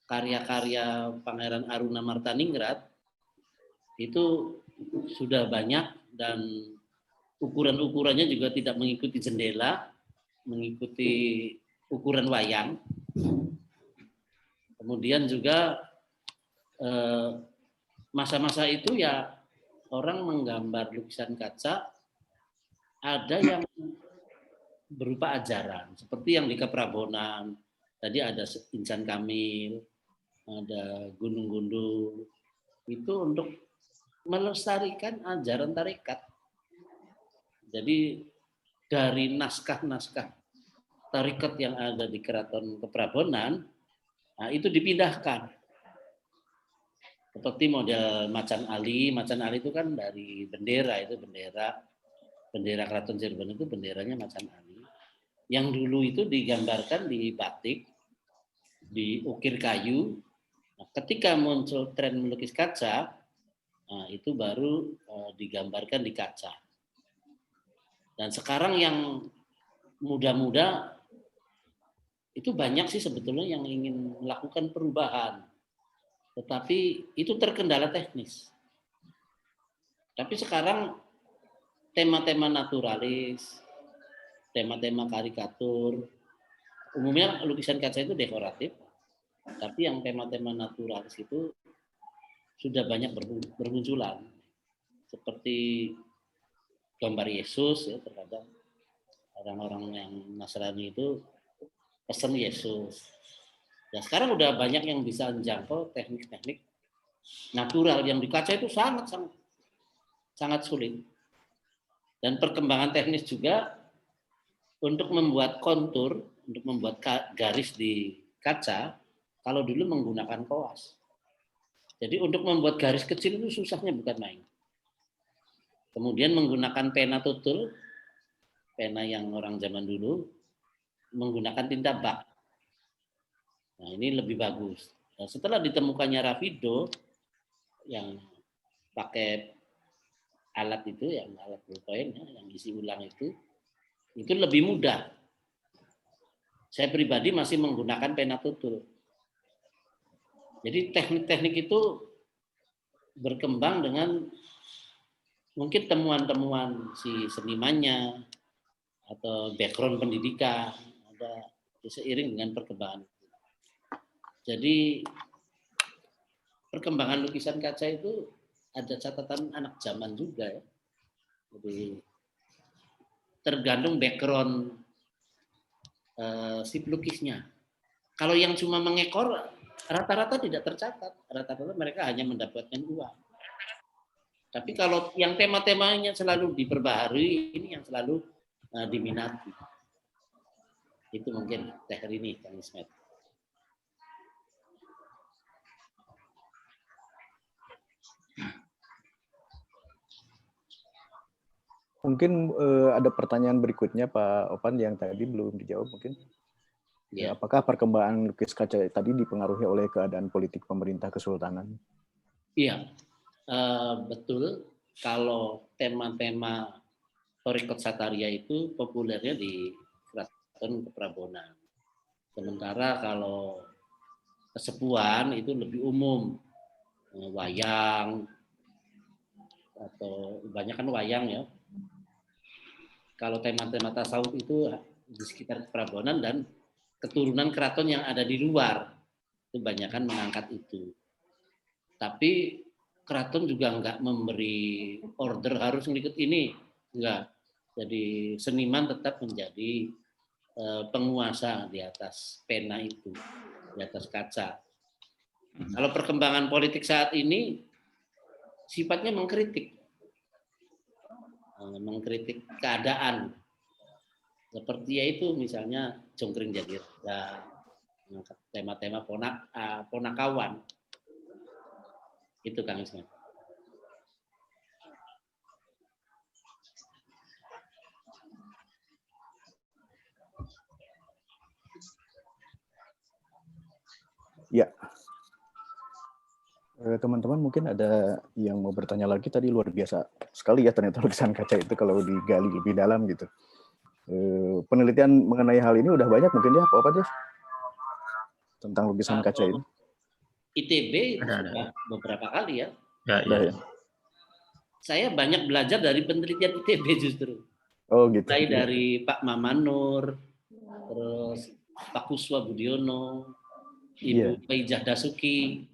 Speaker 3: karya-karya Pangeran Aruna Martaningrat itu sudah banyak dan ukuran-ukurannya juga tidak mengikuti jendela, mengikuti ukuran wayang. Kemudian juga masa-masa itu ya orang menggambar lukisan kaca ada yang berupa ajaran, seperti yang di Keprabonan. Tadi ada Insan Kamil, ada Gunung Gundul. Itu untuk melestarikan ajaran tarekat. Jadi dari naskah-naskah tarekat yang ada di Keraton Keprabonan, nah itu dipindahkan. Seperti model Macan Ali. Macan Ali itu kan dari bendera, itu bendera Keraton Cirebon itu benderanya Macan Ali. Yang dulu itu digambarkan di batik, di ukir kayu. Nah, ketika muncul tren melukis kaca, nah, itu baru digambarkan di kaca. Dan sekarang yang muda-muda itu banyak sih sebetulnya yang ingin melakukan perubahan. Tetapi itu terkendala teknis. Tapi sekarang tema-tema naturalis, tema-tema karikatur, umumnya lukisan kaca itu dekoratif, tapi yang tema-tema naturalis itu sudah banyak bermunculan. Seperti gambar Yesus, ya, terkadang orang-orang yang Nasrani itu pesen Yesus. Ya sekarang udah banyak yang bisa menjangkau teknik-teknik natural yang di kaca itu sangat sulit. Dan perkembangan teknis juga untuk membuat kontur, untuk membuat garis di kaca, kalau dulu menggunakan koas. Jadi untuk membuat garis kecil itu susahnya bukan main. Kemudian menggunakan pena tutul, pena yang orang zaman dulu, menggunakan tinta bak. Nah ini lebih bagus. Nah, setelah ditemukannya Rafido, yang pakai alat itu, yang alat ballpoint, yang isi ulang itu lebih mudah. Saya pribadi masih menggunakan pena tutul. Jadi teknik-teknik itu berkembang dengan mungkin temuan-temuan si senimannya atau background pendidikan, ada seiring dengan perkembangan. Jadi perkembangan lukisan kaca itu ada catatan anak zaman juga ya. Jadi tergantung background si pelukisnya. Kalau yang cuma mengekor, rata-rata tidak tercatat. Rata-rata mereka hanya mendapatkan uang. Tapi kalau yang tema-temanya selalu diperbaharui, ini yang selalu diminati. Itu mungkin Teh Rini, Kang Ismet.
Speaker 2: Mungkin ada pertanyaan berikutnya Pak Opan yang tadi belum dijawab mungkin. Ya. Apakah perkembangan lukis kaca tadi dipengaruhi oleh keadaan politik pemerintah kesultanan?
Speaker 3: Iya, betul. Kalau tema-tema Thorikot Sataria itu populernya di Keraton Keprabonan. Sementara kalau kesepuan itu lebih umum, wayang atau banyak kan wayang ya. Kalau tema-tema tasawuf itu di sekitar Keprabonan dan keturunan keraton yang ada di luar, itu kebanyakan mengangkat itu. Tapi keraton juga enggak memberi order harus ngikut ini, enggak. Jadi seniman tetap menjadi penguasa di atas pena itu, di atas kaca. Kalau perkembangan politik saat ini sifatnya mengkritik keadaan. Seperti yaitu misalnya Jongkring Jadi Raja, tema-tema ponakawan. Itu Kang Ismet.
Speaker 2: Ya, teman-teman mungkin ada yang mau bertanya lagi. Tadi luar biasa sekali ya ternyata lukisan kaca itu kalau digali lebih dalam gitu. Penelitian mengenai hal ini udah banyak mungkin ya Pak Opat ya tentang lukisan kaca ini.
Speaker 3: ITB itu sudah beberapa kali ya.
Speaker 2: Ya.
Speaker 3: Saya banyak belajar dari penelitian ITB justru.
Speaker 2: Oh gitu.
Speaker 3: Mulai dari Pak Mamanur, terus Pak Kuswa Budiono, Ibu Paijah Dasuki,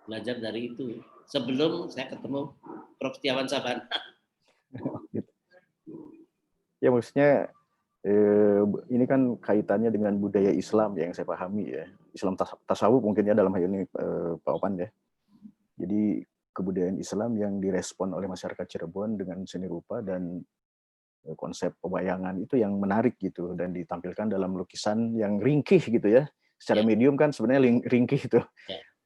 Speaker 3: belajar dari itu. Sebelum saya ketemu Prof. Setiawan Sabana.
Speaker 2: Ya maksudnya ini kan kaitannya dengan budaya Islam yang saya pahami ya. Islam tasawuf mungkin ya dalam hal ini Pak Opan ya. Jadi kebudayaan Islam yang direspon oleh masyarakat Cirebon dengan seni rupa dan konsep pebayangan itu yang menarik gitu dan ditampilkan dalam lukisan yang ringkih gitu ya. Secara medium kan sebenarnya ringkih itu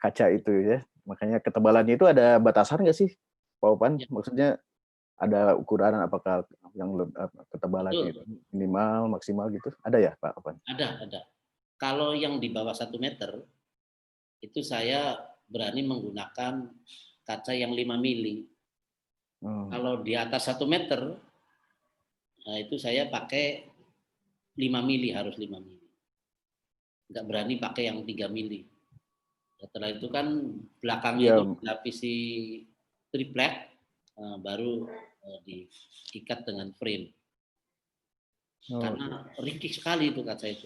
Speaker 2: kaca itu ya. Makanya ketebalannya itu ada batasan nggak sih Pak Opan? Maksudnya ada ukuran apakah yang ketebalannya itu minimal, maksimal gitu? Ada ya Pak Opan?
Speaker 3: Ada. Kalau yang di bawah 1 meter itu saya berani menggunakan kaca yang 5 mili. Kalau di atas 1 meter, nah itu saya pakai 5 mili, harus 5 mili. Nggak berani pakai yang 3 mili. Setelah itu kan belakangnya itu dilapisi triplek, baru diikat dengan frame. Karena ringkih sekali itu kaca itu.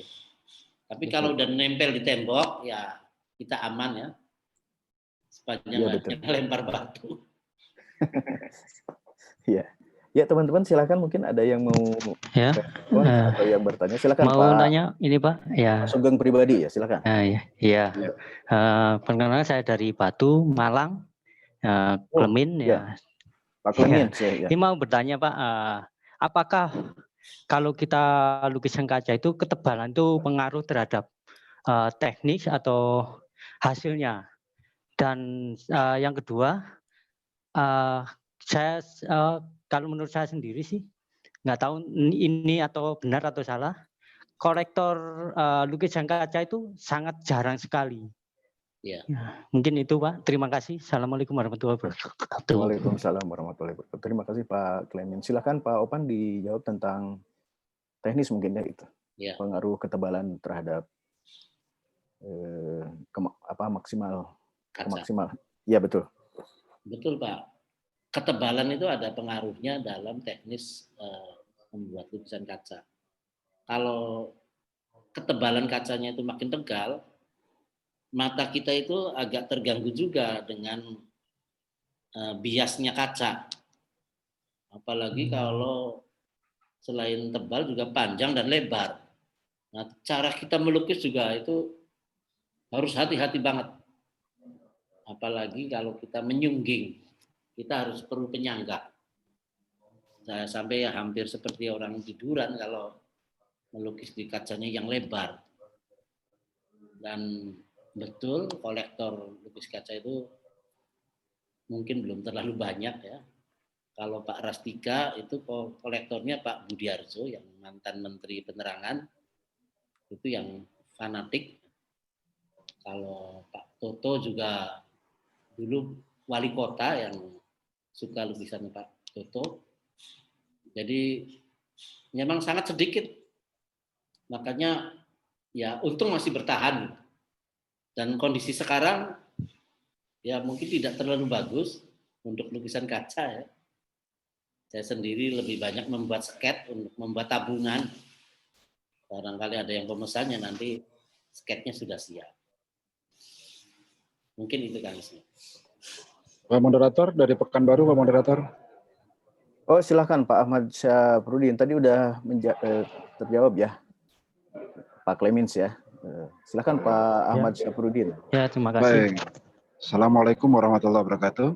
Speaker 3: Tapi kalau udah nempel di tembok, ya kita aman ya. Sepanjang lempar batu.
Speaker 2: Iya. Ya teman-teman silakan mungkin ada yang mau atau yang bertanya silakan
Speaker 10: mau
Speaker 2: Pak.
Speaker 10: Tanya ini Pak ya.
Speaker 2: Pak Sugeng pribadi ya silakan.
Speaker 10: Iya. Perkenalkan saya dari Batu Malang, Klemin ya.
Speaker 2: Pak Klemin.
Speaker 10: Ini mau bertanya Pak, apakah kalau kita lukisan kaca itu ketebalan itu pengaruh terhadap teknis atau hasilnya? Dan yang kedua, saya kalau menurut saya sendiri sih nggak tahu ini atau benar atau salah, korektor lukisan kaca itu sangat jarang sekali. Ya, mungkin itu Pak. Terima kasih. Assalamualaikum warahmatullahi wabarakatuh.
Speaker 2: Waalaikumsalam warahmatullahi wabarakatuh. Terima kasih Pak Klemin. Silakan Pak Opan dijawab tentang teknis mungkin ya itu. Pengaruh ketebalan terhadap maksimal. Iya betul.
Speaker 3: Betul Pak. Ketebalan itu ada pengaruhnya dalam teknis membuat lukisan kaca. Kalau ketebalan kacanya itu makin tebal, mata kita itu agak terganggu juga dengan biasnya kaca. Apalagi kalau selain tebal juga panjang dan lebar. Nah, cara kita melukis juga itu harus hati-hati banget. Apalagi kalau kita menyungging, kita harus perlu penyangga. Saya sampai hampir seperti orang tiduran kalau melukis di kacanya yang lebar. Dan betul kolektor lukis kaca itu mungkin belum terlalu banyak ya. Kalau Pak Rastika itu kolektornya Pak Budiarjo yang mantan Menteri Penerangan, itu yang fanatik. Kalau Pak Toto juga dulu wali kota yang suka lukisan Pak Toto. Jadi memang sangat sedikit. Makanya ya untung masih bertahan. Dan kondisi sekarang ya mungkin tidak terlalu bagus untuk lukisan kaca ya. Saya sendiri lebih banyak membuat sket untuk membuat tabungan. Barangkali ada yang pemesannya nanti sketnya sudah siap. Mungkin itu Kang Ismet.
Speaker 11: Pak Moderator dari Pekanbaru, Pak Moderator.
Speaker 2: Oh silakan Pak Ahmad Syafruddin. Tadi udah terjawab ya Pak Clemens ya. Silakan Pak Ahmad Syafruddin.
Speaker 10: Ya terima kasih.
Speaker 11: Baik. Assalamualaikum warahmatullahi wabarakatuh.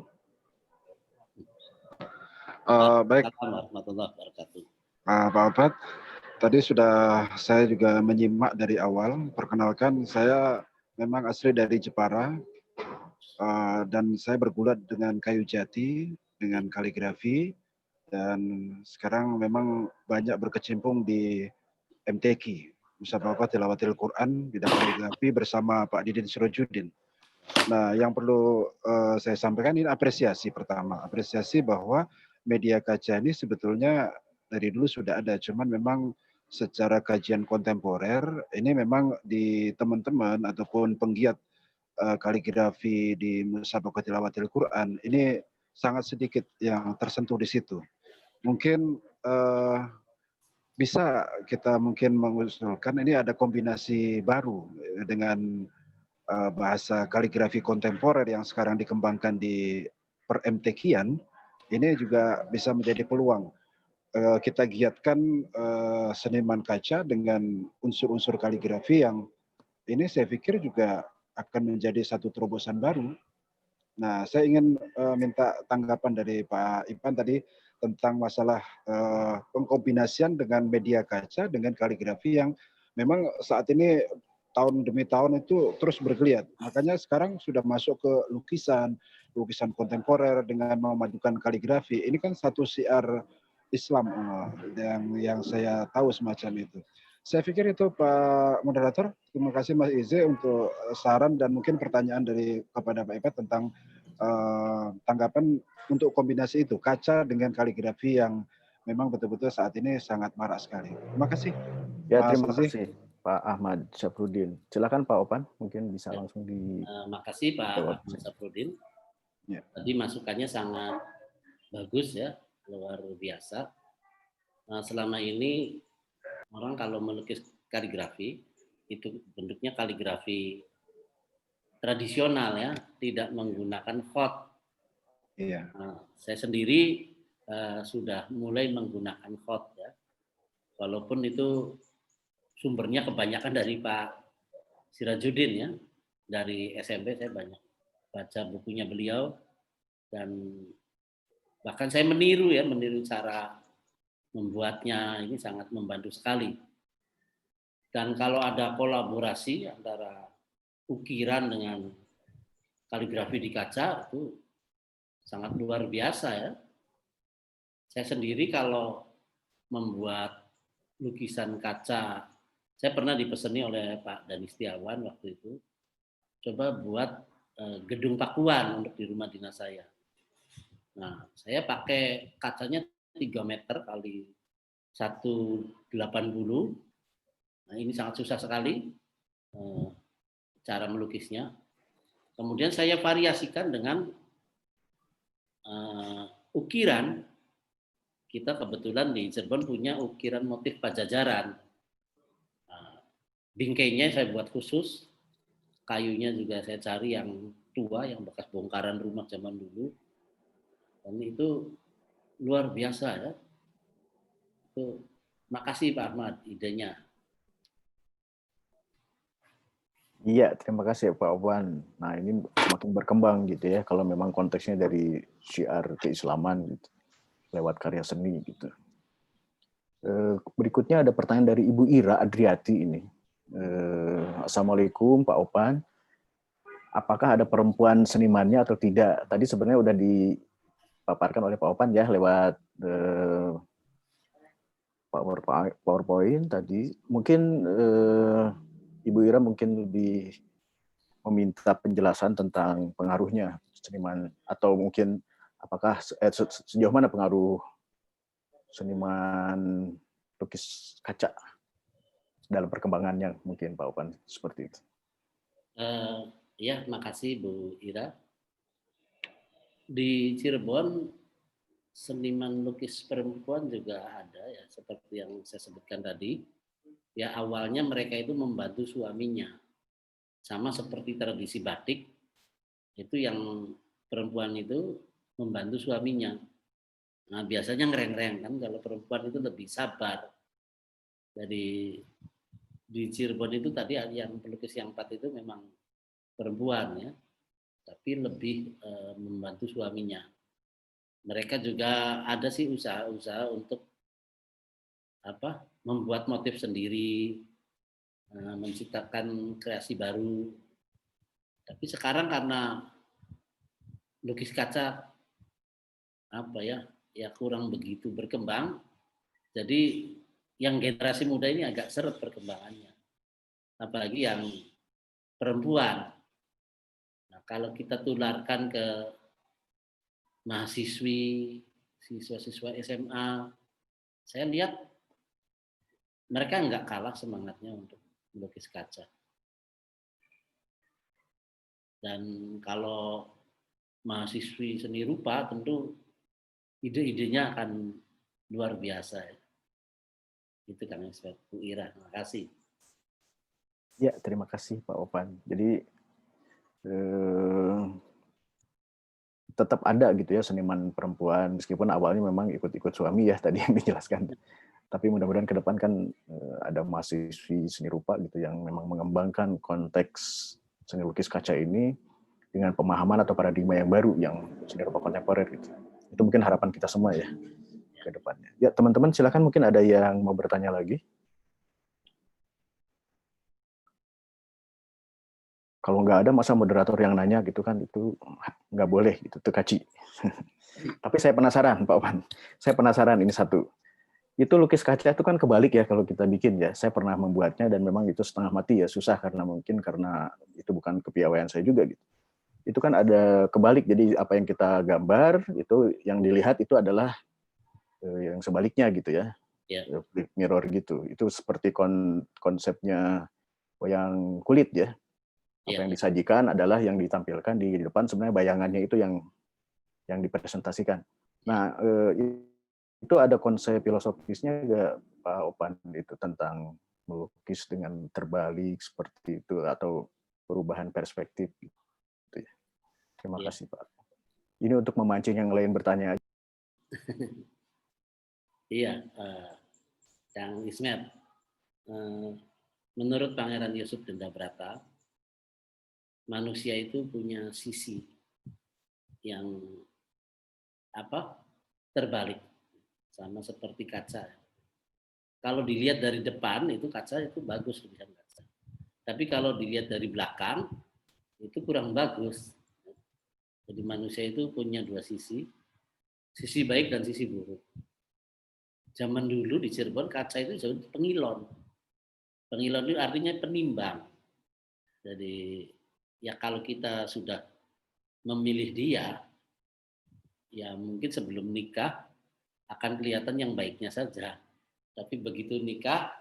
Speaker 11: Baik.
Speaker 3: Warahmatullahi wabarakatuh.
Speaker 11: Pak Opat, Tadi sudah saya juga menyimak dari awal. Perkenalkan, saya memang asli dari Jepara, dan saya bergulat dengan kayu jati, dengan kaligrafi, dan sekarang memang banyak berkecimpung di MTQ, Musabaqah Tilawatil Quran, bidang kaligrafi bersama Pak Didin Sirojudin. Nah, yang perlu saya sampaikan ini apresiasi pertama. Apresiasi bahwa media kaca ini sebetulnya dari dulu sudah ada, cuman memang secara kajian kontemporer ini memang di teman-teman ataupun penggiat kaligrafi di Musabaqah Tilawatil Quran ini sangat sedikit yang tersentuh di situ. Mungkin bisa kita mungkin mengusulkan ini ada kombinasi baru dengan bahasa kaligrafi kontemporer yang sekarang dikembangkan di per MTQ-an, ini juga bisa menjadi peluang. Kita giatkan seniman kaca dengan unsur-unsur kaligrafi yang ini saya pikir juga akan menjadi satu terobosan baru. Nah, saya ingin minta tanggapan dari Pak Ipan tadi tentang masalah pengkombinasian dengan media kaca dengan kaligrafi yang memang saat ini tahun demi tahun itu terus bergeliat. Makanya sekarang sudah masuk ke lukisan kontemporer dengan memadukan kaligrafi. Ini kan satu syiar Islam yang saya tahu semacam itu. Saya pikir itu Pak Moderator. Terima kasih Mas Ize untuk saran dan mungkin pertanyaan kepada Pak Ipat tentang tanggapan untuk kombinasi itu kaca dengan kaligrafi yang memang betul-betul saat ini sangat marak sekali. Terima kasih.
Speaker 2: Ya, terima kasih Pak Ahmad Syafruddin. Silakan Pak Opan, mungkin bisa langsung di.
Speaker 3: Makasih Pak Ahmad Syafruddin.
Speaker 2: Ya.
Speaker 3: Tadi masukannya sangat bagus ya, luar biasa. Nah, selama ini orang kalau melukis kaligrafi itu bentuknya kaligrafi tradisional ya, tidak menggunakan font.
Speaker 11: Iya.
Speaker 3: Nah, saya sendiri sudah mulai menggunakan font ya, walaupun itu sumbernya kebanyakan dari Pak Sirajudin ya, dari SMP saya banyak baca bukunya beliau dan bahkan saya meniru cara membuatnya, ini sangat membantu sekali. Dan kalau ada kolaborasi antara ukiran dengan kaligrafi di kaca itu sangat luar biasa ya. Saya sendiri kalau membuat lukisan kaca, saya pernah dipeseni oleh Pak Dani Setiawan waktu itu, coba buat gedung pakuan untuk di rumah dinas saya. Nah, saya pakai kacanya 3 meter kali 180. Nah, ini sangat susah sekali cara melukisnya. Kemudian saya variasikan dengan ukiran. Kita kebetulan di Cirebon punya ukiran motif Pajajaran. Bingkainya saya buat khusus, kayunya juga saya cari yang tua, yang bekas bongkaran rumah zaman dulu. Dan itu luar biasa ya. Itu, makasih Pak Ahmad idenya.
Speaker 2: Iya, terima kasih Pak Opan. Nah, ini semakin berkembang gitu ya, kalau memang konteksnya dari syiar keislaman gitu, lewat karya seni gitu. Berikutnya ada pertanyaan dari Ibu Ira Adriati ini. Assalamualaikum Pak Opan. Apakah ada perempuan senimannya atau tidak? Tadi sebenarnya udah dipaparkan oleh Pak Opan ya lewat PowerPoint tadi. Mungkin Ibu Ira mungkin lebih meminta penjelasan tentang pengaruhnya seniman, atau mungkin apakah sejauh mana pengaruh seniman lukis kaca dalam perkembangannya, mungkin Pak Opan seperti itu.
Speaker 3: Ya, makasih Bu Ira. Di Cirebon seniman lukis perempuan juga ada ya, seperti yang saya sebutkan tadi. Ya, awalnya mereka itu membantu suaminya. Sama seperti tradisi batik, itu yang perempuan itu membantu suaminya. Nah, biasanya ngereng-reng kan, kalau perempuan itu lebih sabar. Jadi di Cirebon itu tadi yang pelukis yang 4 itu memang perempuan ya, tapi lebih membantu suaminya. Mereka juga ada sih usaha-usaha untuk membuat motif sendiri, menciptakan kreasi baru. Tapi sekarang karena lukis kaca ya kurang begitu berkembang, jadi yang generasi muda ini agak seret perkembangannya, apalagi yang perempuan. Nah, kalau kita tularkan ke mahasiswi, siswa-siswa SMA, saya lihat mereka nggak kalah semangatnya untuk melukis kaca. Dan kalau mahasiswi seni rupa tentu ide-idenya akan luar biasa. Itu Kang Ismet, Bu Ira, terima kasih.
Speaker 2: Ya, terima kasih Pak Opan. Jadi tetap ada gitu ya seniman perempuan, meskipun awalnya memang ikut-ikut suami ya tadi yang dijelaskan. Tapi mudah-mudahan ke depan kan ada mahasiswi seni rupa gitu yang memang mengembangkan konteks seni lukis kaca ini dengan pemahaman atau paradigma yang baru yang seni rupa kontemporer gitu. Itu mungkin harapan kita semua ya ke depannya. Ya teman-teman silakan, mungkin ada yang mau bertanya lagi. Kalau nggak ada masa moderator yang nanya gitu kan, itu nggak boleh gitu, itu kaci. Tapi saya penasaran Pak Opan, saya penasaran ini satu. Itu lukis kaca itu kan kebalik ya kalau kita bikin ya. Saya pernah membuatnya dan memang itu setengah mati ya, susah karena itu bukan kepiawaian saya juga gitu. Itu kan ada kebalik, jadi apa yang kita gambar itu yang dilihat itu adalah yang sebaliknya gitu ya. Mirror gitu. Itu seperti konsepnya wayang kulit ya. Apa yang disajikan adalah yang ditampilkan di depan, sebenarnya bayangannya itu yang dipresentasikan. Nah, itu ada konsep filosofisnya nggak Pak Opan itu tentang melukis dengan terbalik seperti itu atau perubahan perspektif gitu ya. Terima kasih Pak. Ini untuk memancing yang lain bertanya aja.
Speaker 3: Iya, Kang Ismet, menurut Pangeran Yusuf Dendabrata, manusia itu punya sisi yang terbalik, sama seperti kaca. Kalau dilihat dari depan itu kaca itu bagus lukisan kaca. Tapi kalau dilihat dari belakang itu kurang bagus. Jadi manusia itu punya dua sisi baik dan sisi buruk. Zaman dulu di Cirebon kaca itu disebut pengilon. Pengilon itu artinya penimbang. Jadi ya kalau kita sudah memilih dia, ya mungkin sebelum nikah akan kelihatan yang baiknya saja. Tapi begitu nikah,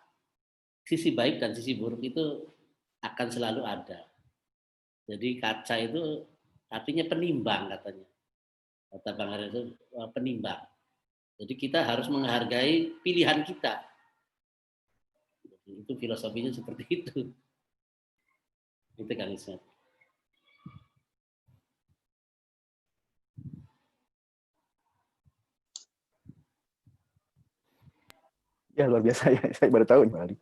Speaker 3: sisi baik dan sisi buruk itu akan selalu ada. Jadi kaca itu artinya penimbang katanya. Kata Bang Arya itu penimbang. Jadi kita harus menghargai pilihan kita. Itu filosofinya seperti itu. Itu Kang Ismet.
Speaker 2: Ya luar biasa ya, saya baru tahu balik.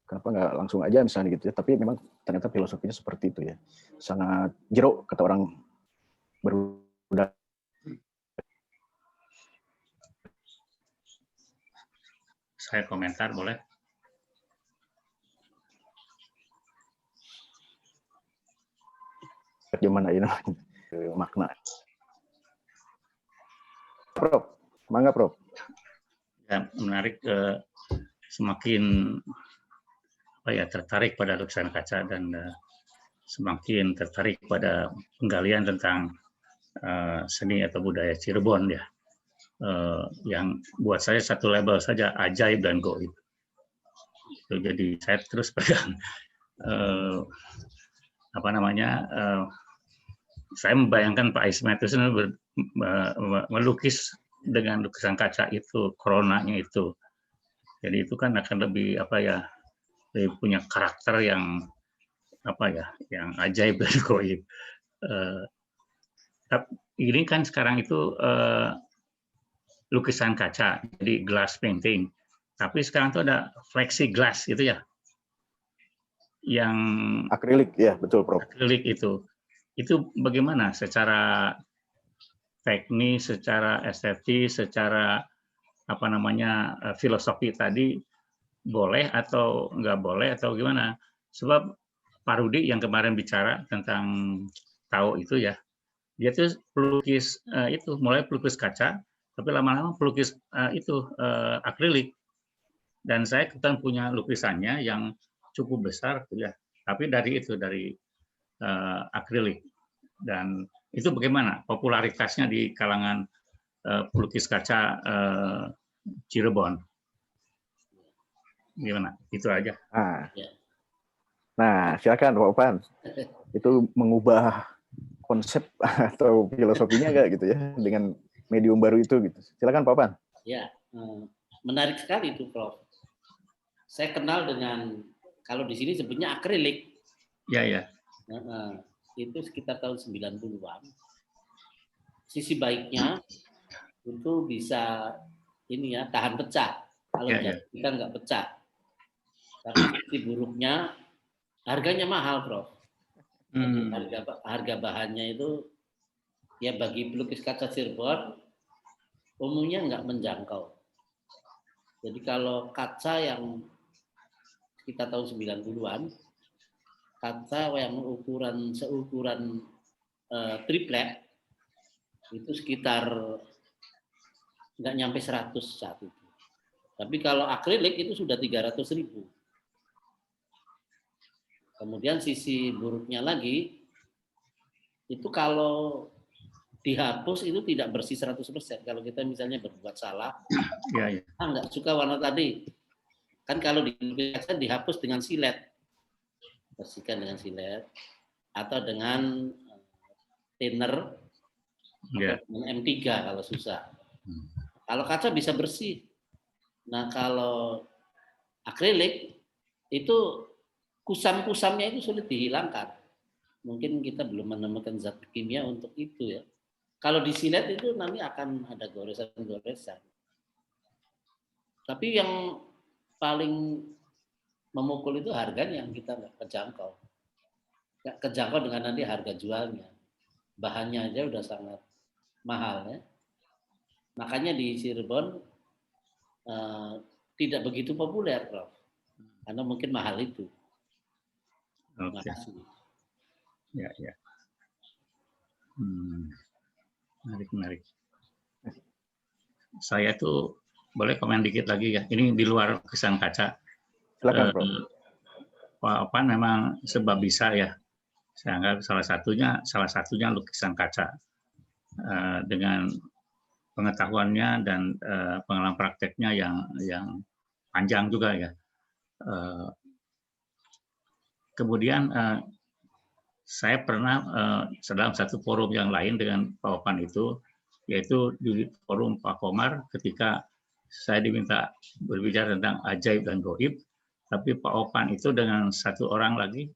Speaker 2: Kenapa nggak langsung aja misalnya gitu ya, tapi memang ternyata filosofinya seperti itu ya. Sangat jero kata orang berudah.
Speaker 6: Saya komentar boleh?
Speaker 2: Gimana ini makna? Prof, mangga Prof.
Speaker 6: Ya, menarik, semakin tertarik pada lukisan kaca dan semakin tertarik pada penggalian tentang seni atau budaya Cirebon ya, yang buat saya satu label saja, ajaib dan goib. Jadi saya terus pegang saya membayangkan Pak Ismet itu melukis dengan lukisan kaca itu, coronanya itu. Jadi itu kan akan lebih lebih punya karakter yang yang ajaib dan goib. Ini kan sekarang itu lukisan kaca, jadi glass painting. Tapi sekarang itu ada plexiglass gitu ya, yang
Speaker 2: akrilik ya, betul Prof.
Speaker 6: Akrilik itu bagaimana secara teknis, secara estetis, secara filosofi tadi boleh atau nggak boleh atau gimana? Sebab Pak Rudi yang kemarin bicara tentang tahu itu ya, dia tuh pelukis itu mulai pelukis kaca, tapi lama-lama pelukis akrilik. Dan saya kebetulan punya lukisannya yang cukup besar, ya, tapi dari akrilik. Dan itu bagaimana popularitasnya di kalangan pelukis kaca Cirebon? Gimana? Itu aja.
Speaker 2: Nah, silakan Pak Opan. Itu mengubah konsep atau filosofinya nggak gitu ya dengan medium baru itu gitu. Silakan Pak Opan.
Speaker 3: Ya, menarik sekali itu Prof. Saya kenal dengan, kalau di sini sebutnya akrilik.
Speaker 6: Ya, ya.
Speaker 3: Itu sekitar tahun 90-an. Sisi baiknya itu bisa tahan pecah. Kalau kita nggak pecah. Tapi sisi buruknya harganya mahal, Prof. Harga bahannya itu ya bagi pelukis kaca Cirebon umumnya nggak menjangkau. Jadi kalau kaca yang kita tahun 90-an, kaca yang seukuran triplek itu sekitar nggak nyampe 100 saat itu. Tapi kalau akrilik itu sudah 300.000. Kemudian sisi buruknya lagi, itu kalau dihapus itu tidak bersih 100%. Kalau kita misalnya berbuat salah, nggak suka warna tadi. Kan kalau dihapus dengan silet. Bersihkan dengan silet. Atau dengan thinner, dengan M3 kalau susah. Kalau kaca bisa bersih. Nah kalau akrilik itu kusam-kusamnya itu sulit dihilangkan. Mungkin kita belum menemukan zat kimia untuk itu ya. Kalau disilet itu nanti akan ada goresan-goresan. Tapi yang paling memukul itu harganya yang kita nggak kejangkau. Nggak kejangkau dengan nanti harga jualnya. Bahannya aja udah sangat mahal ya. Makanya di Cirebon tidak begitu populer, Prof. Karena mungkin mahal itu.
Speaker 6: Oke. Ya, ya. Menarik. Saya tuh boleh komen dikit lagi ya. Ini di luar lukisan kaca.
Speaker 2: Silakan, Prof.
Speaker 6: Pak Opan memang sebab bisa ya. Saya anggap salah satunya lukisan kaca. Dengan pengetahuannya dan pengalaman prakteknya yang panjang juga ya. Kemudian saya pernah dalam satu forum yang lain dengan Pak Opan itu, yaitu di forum Pak Komar ketika saya diminta berbicara tentang ajaib dan gaib, tapi Pak Opan itu dengan satu orang lagi,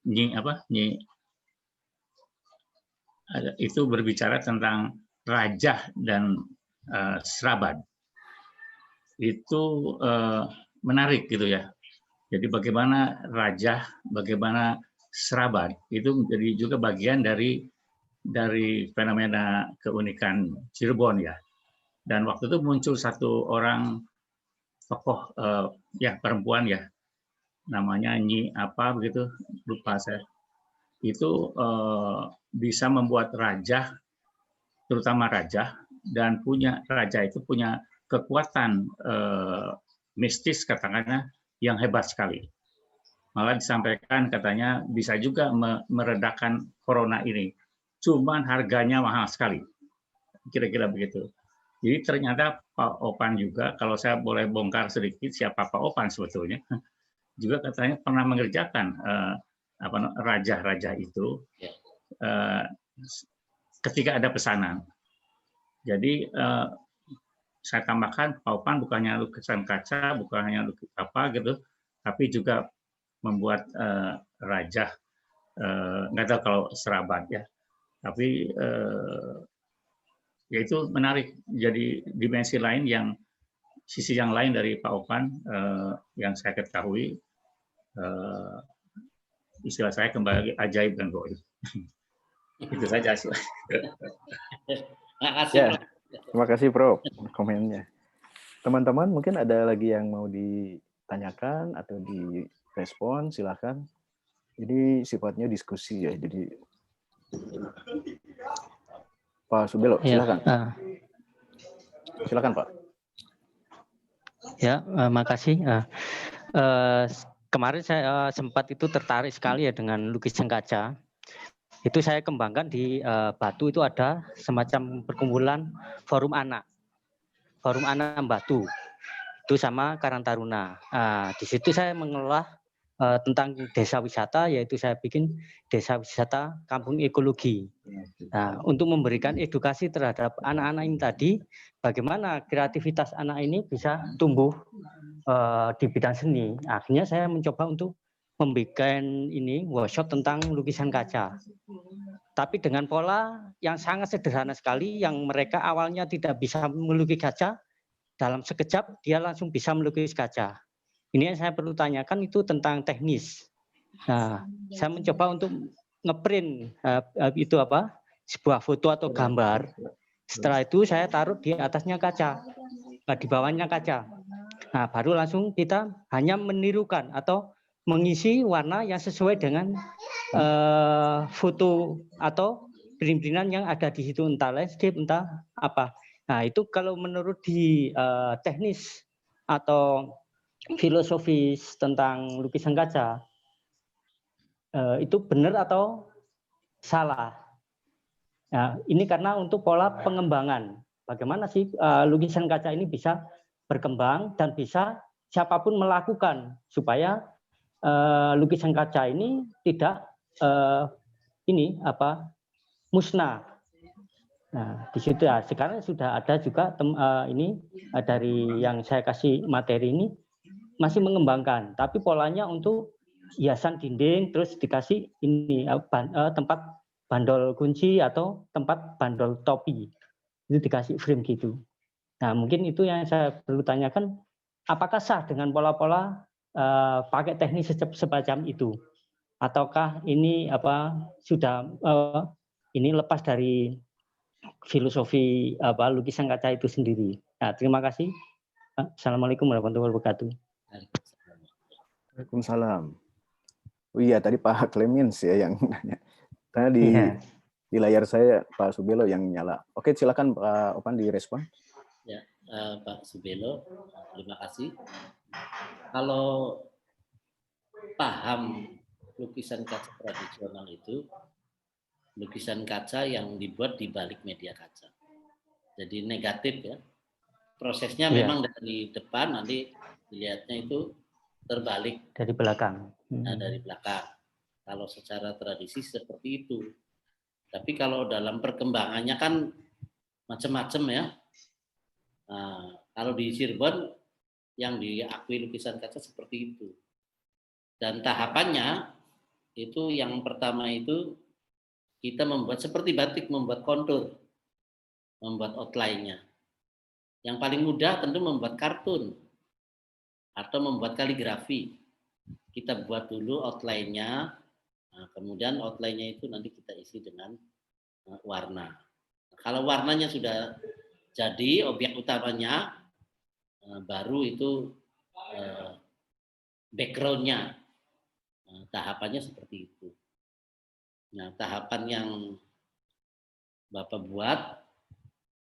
Speaker 6: itu berbicara tentang rajah dan serabat. Itu menarik gitu ya. Jadi bagaimana rajah, bagaimana serabat itu menjadi juga bagian dari fenomena keunikan Cirebon ya. Dan waktu itu muncul satu orang tokoh perempuan ya, namanya Nyi apa begitu, lupa saya. Itu bisa membuat rajah, terutama rajah, dan raja itu punya kekuatan mistis katakanlah yang hebat sekali. Malah disampaikan katanya bisa juga meredakan corona ini. Cuman harganya mahal sekali. Kira-kira begitu. Jadi ternyata Pak Opan juga, kalau saya boleh bongkar sedikit siapa Pak Opan sebetulnya, juga katanya pernah mengerjakan raja-raja itu ketika ada pesanan. Jadi saya tambahkan Pak Opan bukannya lukisan kaca, bukan hanya apa gitu, tapi juga membuat rajah, nggak tahu kalau serabat ya, tapi ya itu menarik. Jadi dimensi lain sisi yang lain dari Pak Opan yang saya ketahui, istilah saya kembali ajaib dan gaib. Itu saja.
Speaker 2: Terima kasih Prof komennya. Teman-teman mungkin ada lagi yang mau ditanyakan atau direspon, silakan. Ini sifatnya diskusi ya, jadi Pak Subelo, silakan. Silakan Pak.
Speaker 10: Ya, makasih. Kemarin saya sempat itu tertarik sekali ya dengan lukisan kaca. Itu saya kembangkan di Batu, itu ada semacam perkumpulan forum anak Batu. Itu sama Karang Taruna. Di situ saya mengelola tentang desa wisata, yaitu saya bikin desa wisata kampung ekologi. Nah, untuk memberikan edukasi terhadap anak-anak ini tadi, bagaimana kreativitas anak ini bisa tumbuh di bidang seni. Akhirnya saya mencoba untuk membuat ini workshop tentang lukisan kaca. Tapi dengan pola yang sangat sederhana sekali, yang mereka awalnya tidak bisa melukis kaca, dalam sekejap dia langsung bisa melukis kaca. Ini yang saya perlu tanyakan itu tentang teknis. Nah, saya mencoba untuk ngeprint itu apa? Sebuah foto atau gambar. Setelah itu saya taruh di atasnya kaca, di bawahnya kaca. Nah, baru langsung kita hanya menirukan atau mengisi warna yang sesuai dengan foto atau print-printan yang ada di situ, entah landscape, entah apa. Nah, itu kalau menurut di teknis atau filosofis tentang lukisan kaca, itu benar atau salah? Nah, ini karena untuk pola pengembangan. Bagaimana sih lukisan kaca ini bisa berkembang dan bisa siapapun melakukan supaya lukisan kaca ini tidak musnah. Nah, di situ ya. Sekarang sudah ada juga ini dari yang saya kasih materi ini masih mengembangkan, tapi polanya untuk hiasan dinding, terus dikasih ini tempat bandol kunci atau tempat bandol topi, itu dikasih frame gitu. Nah, mungkin itu yang saya perlu tanyakan, apakah sah dengan pola-pola pakai teknik semacam itu, ataukah ini sudah ini lepas dari filosofi lukisan kaca itu sendiri. Nah, terima kasih. Assalamualaikum warahmatullahi wabarakatuh.
Speaker 2: Waalaikumsalam. Oh iya, tadi Pak Clemens ya yang nanya. Karena di layar saya Pak Subelo yang nyala. Oke, silakan Pak Opan direspon.
Speaker 3: Ya, Pak Subelo, terima kasih. Kalau paham lukisan kaca tradisional itu, lukisan kaca yang dibuat di balik media kaca. Jadi negatif ya. Prosesnya memang dari depan, nanti dilihatnya itu terbalik.
Speaker 10: Dari belakang.
Speaker 3: Nah, dari belakang. Kalau secara tradisi seperti itu. Tapi kalau dalam perkembangannya kan macam-macam ya. Nah, kalau di Cirebon yang diakui lukisan kaca seperti itu. Dan tahapannya itu yang pertama itu kita membuat seperti batik, membuat kontur, membuat outline-nya. Yang paling mudah tentu membuat kartun atau membuat kaligrafi. Kita buat dulu outline-nya, nah, kemudian outline-nya itu nanti kita isi dengan warna. Kalau warnanya sudah jadi, objek utamanya, baru itu background-nya. Nah, tahapannya seperti itu. Nah, tahapan yang Bapak buat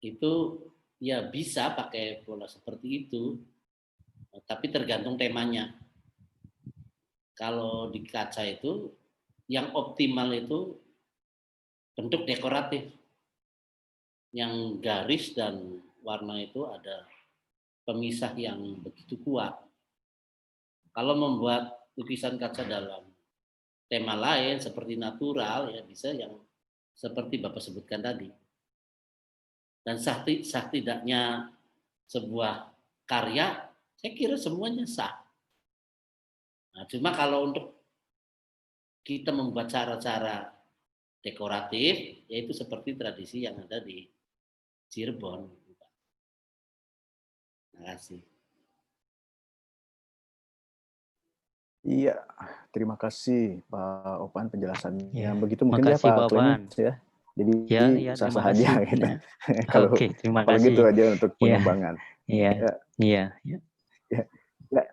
Speaker 3: itu ya bisa pakai pola seperti itu, tapi tergantung temanya. Kalau di kaca itu, yang optimal itu bentuk dekoratif. Yang garis dan warna itu ada pemisah yang begitu kuat. Kalau membuat lukisan kaca dalam tema lain seperti natural, ya bisa yang seperti Bapak sebutkan tadi. Dan sah tidaknya sebuah karya, saya kira semuanya sah. Nah, cuma kalau untuk kita membuat cara-cara dekoratif, yaitu seperti tradisi yang ada di Cirebon. Terima kasih.
Speaker 2: Iya, terima kasih Pak Opan penjelasannya.
Speaker 10: Ya,
Speaker 2: Begitu mungkin ya Pak Clemens ya. Jadi
Speaker 10: Ya,
Speaker 2: sah-sah
Speaker 10: terima
Speaker 2: aja
Speaker 10: kasih.
Speaker 2: gitu.
Speaker 10: Ya.
Speaker 2: Kalau
Speaker 10: Oke, terima
Speaker 2: kalau gitu
Speaker 10: kasih.
Speaker 2: aja untuk
Speaker 10: Ya,
Speaker 2: pengembangan.
Speaker 10: ya, ya.
Speaker 2: Ya.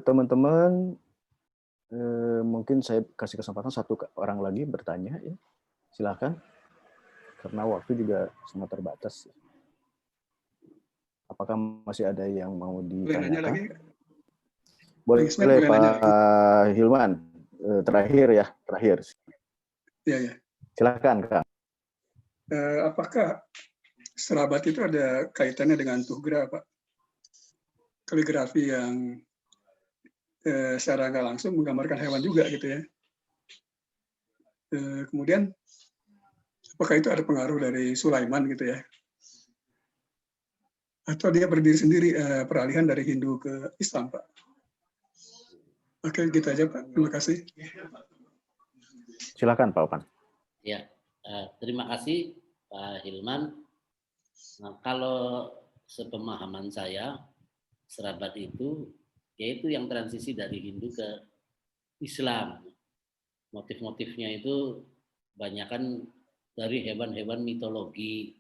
Speaker 2: Teman-teman, mungkin saya kasih kesempatan satu orang lagi bertanya, ya. Silakan. Karena waktu juga sangat terbatas. Apakah masih ada yang mau ditanyakan? Boleh Pak Hilman, terakhir.
Speaker 9: Ya, ya.
Speaker 2: Silakan, Kak.
Speaker 9: Apakah serabat itu ada kaitannya dengan tugra, Pak? Kaligrafi yang secara nggak langsung menggambarkan hewan juga gitu ya. Kemudian, apakah itu ada pengaruh dari Sulaiman gitu ya? Atau dia berdiri sendiri, peralihan dari Hindu ke Islam, Pak? Oke, gitu aja, Pak. Terima kasih.
Speaker 2: Silakan, Pak Opan.
Speaker 3: Ya, terima kasih Pak Hilman. Nah, kalau sepemahaman saya, serabat itu yaitu yang transisi dari Hindu ke Islam. Motif-motifnya itu banyakkan dari hewan-hewan mitologi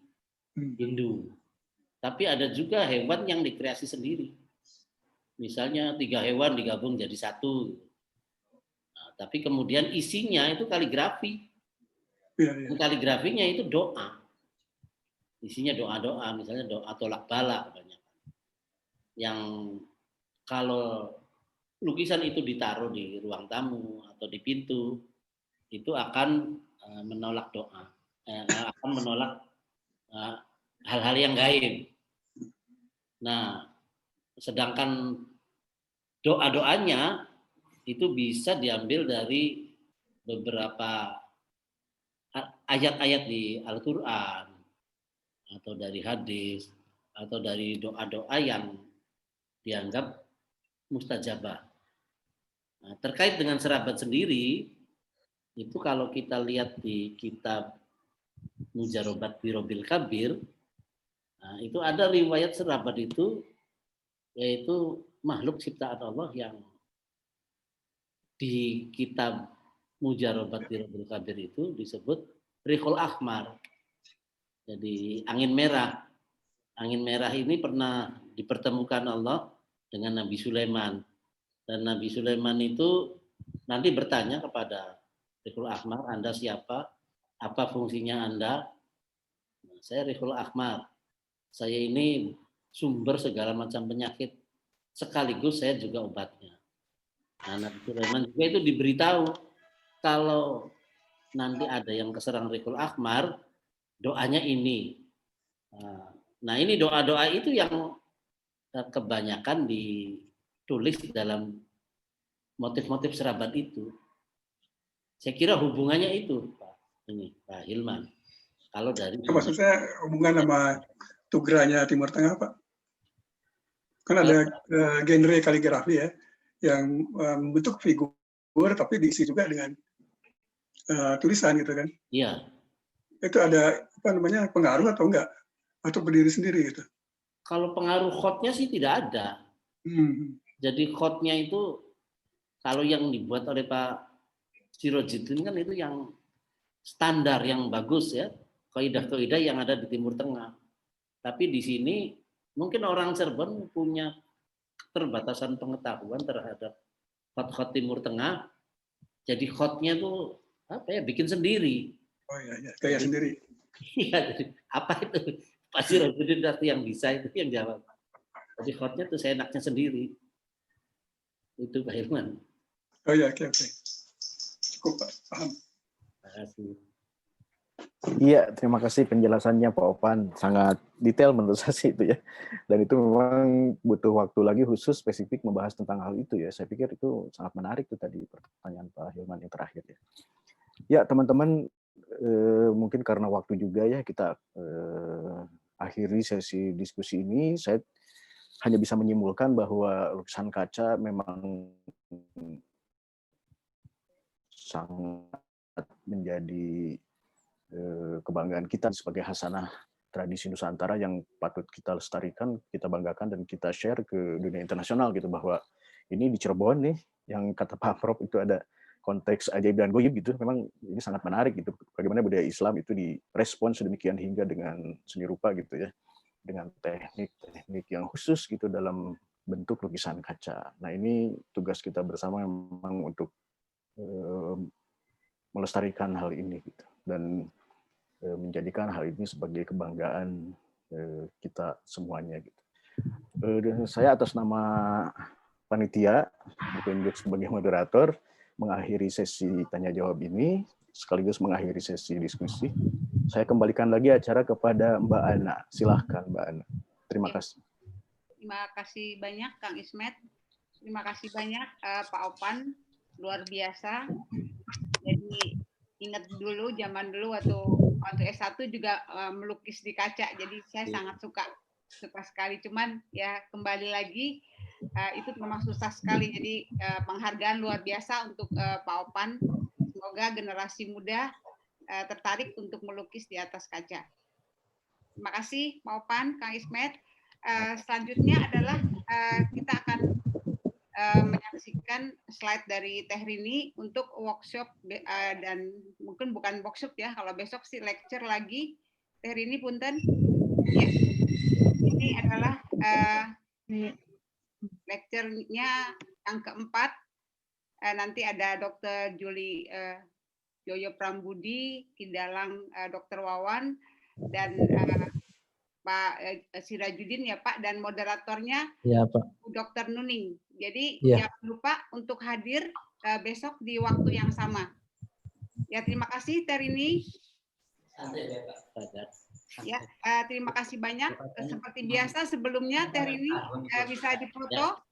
Speaker 3: Hindu. Tapi ada juga hewan yang dikreasi sendiri. Misalnya 3 hewan digabung jadi 1. Nah, tapi kemudian isinya itu kaligrafi. Dan kaligrafinya itu doa. Isinya doa-doa, misalnya doa tolak bala kebanyakan. Yang kalau lukisan itu ditaruh di ruang tamu atau di pintu, itu akan menolak doa, akan menolak hal-hal yang gaib. Nah, sedangkan doa-doanya itu bisa diambil dari beberapa ayat-ayat di Al-Quran, atau dari hadis, atau dari doa-doa yang dianggap mustajabah. Nah, terkait dengan serabat sendiri, itu kalau kita lihat di kitab Mujarobat Birobil Kabir, nah, itu ada riwayat serabat itu, yaitu makhluk ciptaan Allah yang di kitab Mujarobat Birobil Kabir itu disebut Rihul Ahmar. Jadi angin merah. Angin merah ini pernah dipertemukan Allah dengan Nabi Sulaiman. Dan Nabi Sulaiman itu nanti bertanya kepada Rihul Ahmar, Anda siapa? Apa fungsinya Anda? Nah, saya Rihul Ahmar. Saya ini sumber segala macam penyakit. Sekaligus saya juga obatnya. Nah, Nabi Sulaiman juga itu diberitahu kalau nanti ada yang keserang Rihul Ahmar, doanya ini. Nah, ini doa-doa itu yang kebanyakan ditulis dalam motif-motif serabat itu. Saya kira hubungannya itu, Pak Hilman. Kalau dari
Speaker 9: maksud saya hubungan sama tugranya Timur Tengah, Pak. Kan ada genre kaligrafi ya, yang membentuk figur tapi diisi juga dengan tulisan gitu kan.
Speaker 3: Iya.
Speaker 9: Itu ada pengaruh atau enggak? Atau berdiri sendiri gitu?
Speaker 3: Kalau pengaruh khotnya sih tidak ada. Jadi khotnya itu kalau yang dibuat oleh Pak Sirojudin kan itu yang standar, yang bagus ya, kaidah-kaidah yang ada di Timur Tengah. Tapi di sini mungkin orang Cirebon punya keterbatasan pengetahuan terhadap khot-khot Timur Tengah. Jadi khotnya tuh bikin sendiri.
Speaker 9: Oh iya, gaya sendiri.
Speaker 3: Iya, apa itu? Pak Sirojudin yang bisa itu yang jawab. Jadi khotnya tuh seenaknya sendiri. Itu Pak Hilman.
Speaker 9: Oh ya, oke. Cukup, Pak. Paham.
Speaker 3: Terima kasih.
Speaker 2: Iya, terima kasih penjelasannya Pak Opan. Sangat detail menurut saya sih itu ya. Dan itu memang butuh waktu lagi khusus spesifik membahas tentang hal itu ya. Saya pikir itu sangat menarik tuh tadi pertanyaan Pak Hilman yang terakhir ya. Ya, teman-teman, mungkin karena waktu juga ya kita akhiri sesi diskusi ini. Saya hanya bisa menyimpulkan bahwa lukisan kaca memang sangat menjadi kebanggaan kita sebagai hasanah tradisi Nusantara yang patut kita lestarikan, kita banggakan, dan kita share ke dunia internasional gitu, bahwa ini di Cirebon nih, yang kata Pak Prof itu ada konteks ajaib dan goib gitu, memang ini sangat menarik gitu. Bagaimana budaya Islam itu direspon sedemikian hingga dengan seni rupa gitu ya, dengan teknik-teknik yang khusus gitu dalam bentuk lukisan kaca. Nah ini tugas kita bersama memang untuk melestarikan hal ini gitu, dan menjadikan hal ini sebagai kebanggaan kita semuanya gitu. Dan saya atas nama panitia ditunjuk sebagai moderator mengakhiri sesi tanya jawab ini sekaligus mengakhiri sesi diskusi. Saya kembalikan lagi acara kepada Mbak Ana. Silahkan Mbak Ana. Terima kasih.
Speaker 1: Terima kasih banyak Kang Ismet. Terima kasih banyak Pak Opan. Luar biasa. Jadi ingat dulu zaman dulu waktu S1 juga melukis di kaca. Jadi saya sangat suka sekali. Cuman ya kembali lagi itu memang susah sekali. Jadi penghargaan luar biasa untuk Pak Opan. Semoga generasi muda tertarik untuk melukis di atas kaca. Terima kasih Pak Opan, Kang Ismet. Selanjutnya adalah kita akan menyaksikan slide dari Teh Rini untuk workshop dan mungkin bukan workshop ya, kalau besok sih lecture lagi. Teh Rini punten. Ya. Ini adalah lecture-nya yang keempat. Nanti ada Dr. Juli Joyo Prambudi, Kidalang Dr. Wawan, dan Pak Sirajudin ya Pak, dan moderatornya
Speaker 5: ya, Pak.
Speaker 1: Dr. Nuning. Jadi
Speaker 5: ya,
Speaker 1: jangan lupa untuk hadir besok di waktu yang sama. Ya, terima kasih Teh Rini. Ya, terima kasih banyak. Seperti biasa sebelumnya Teh Rini bisa difoto.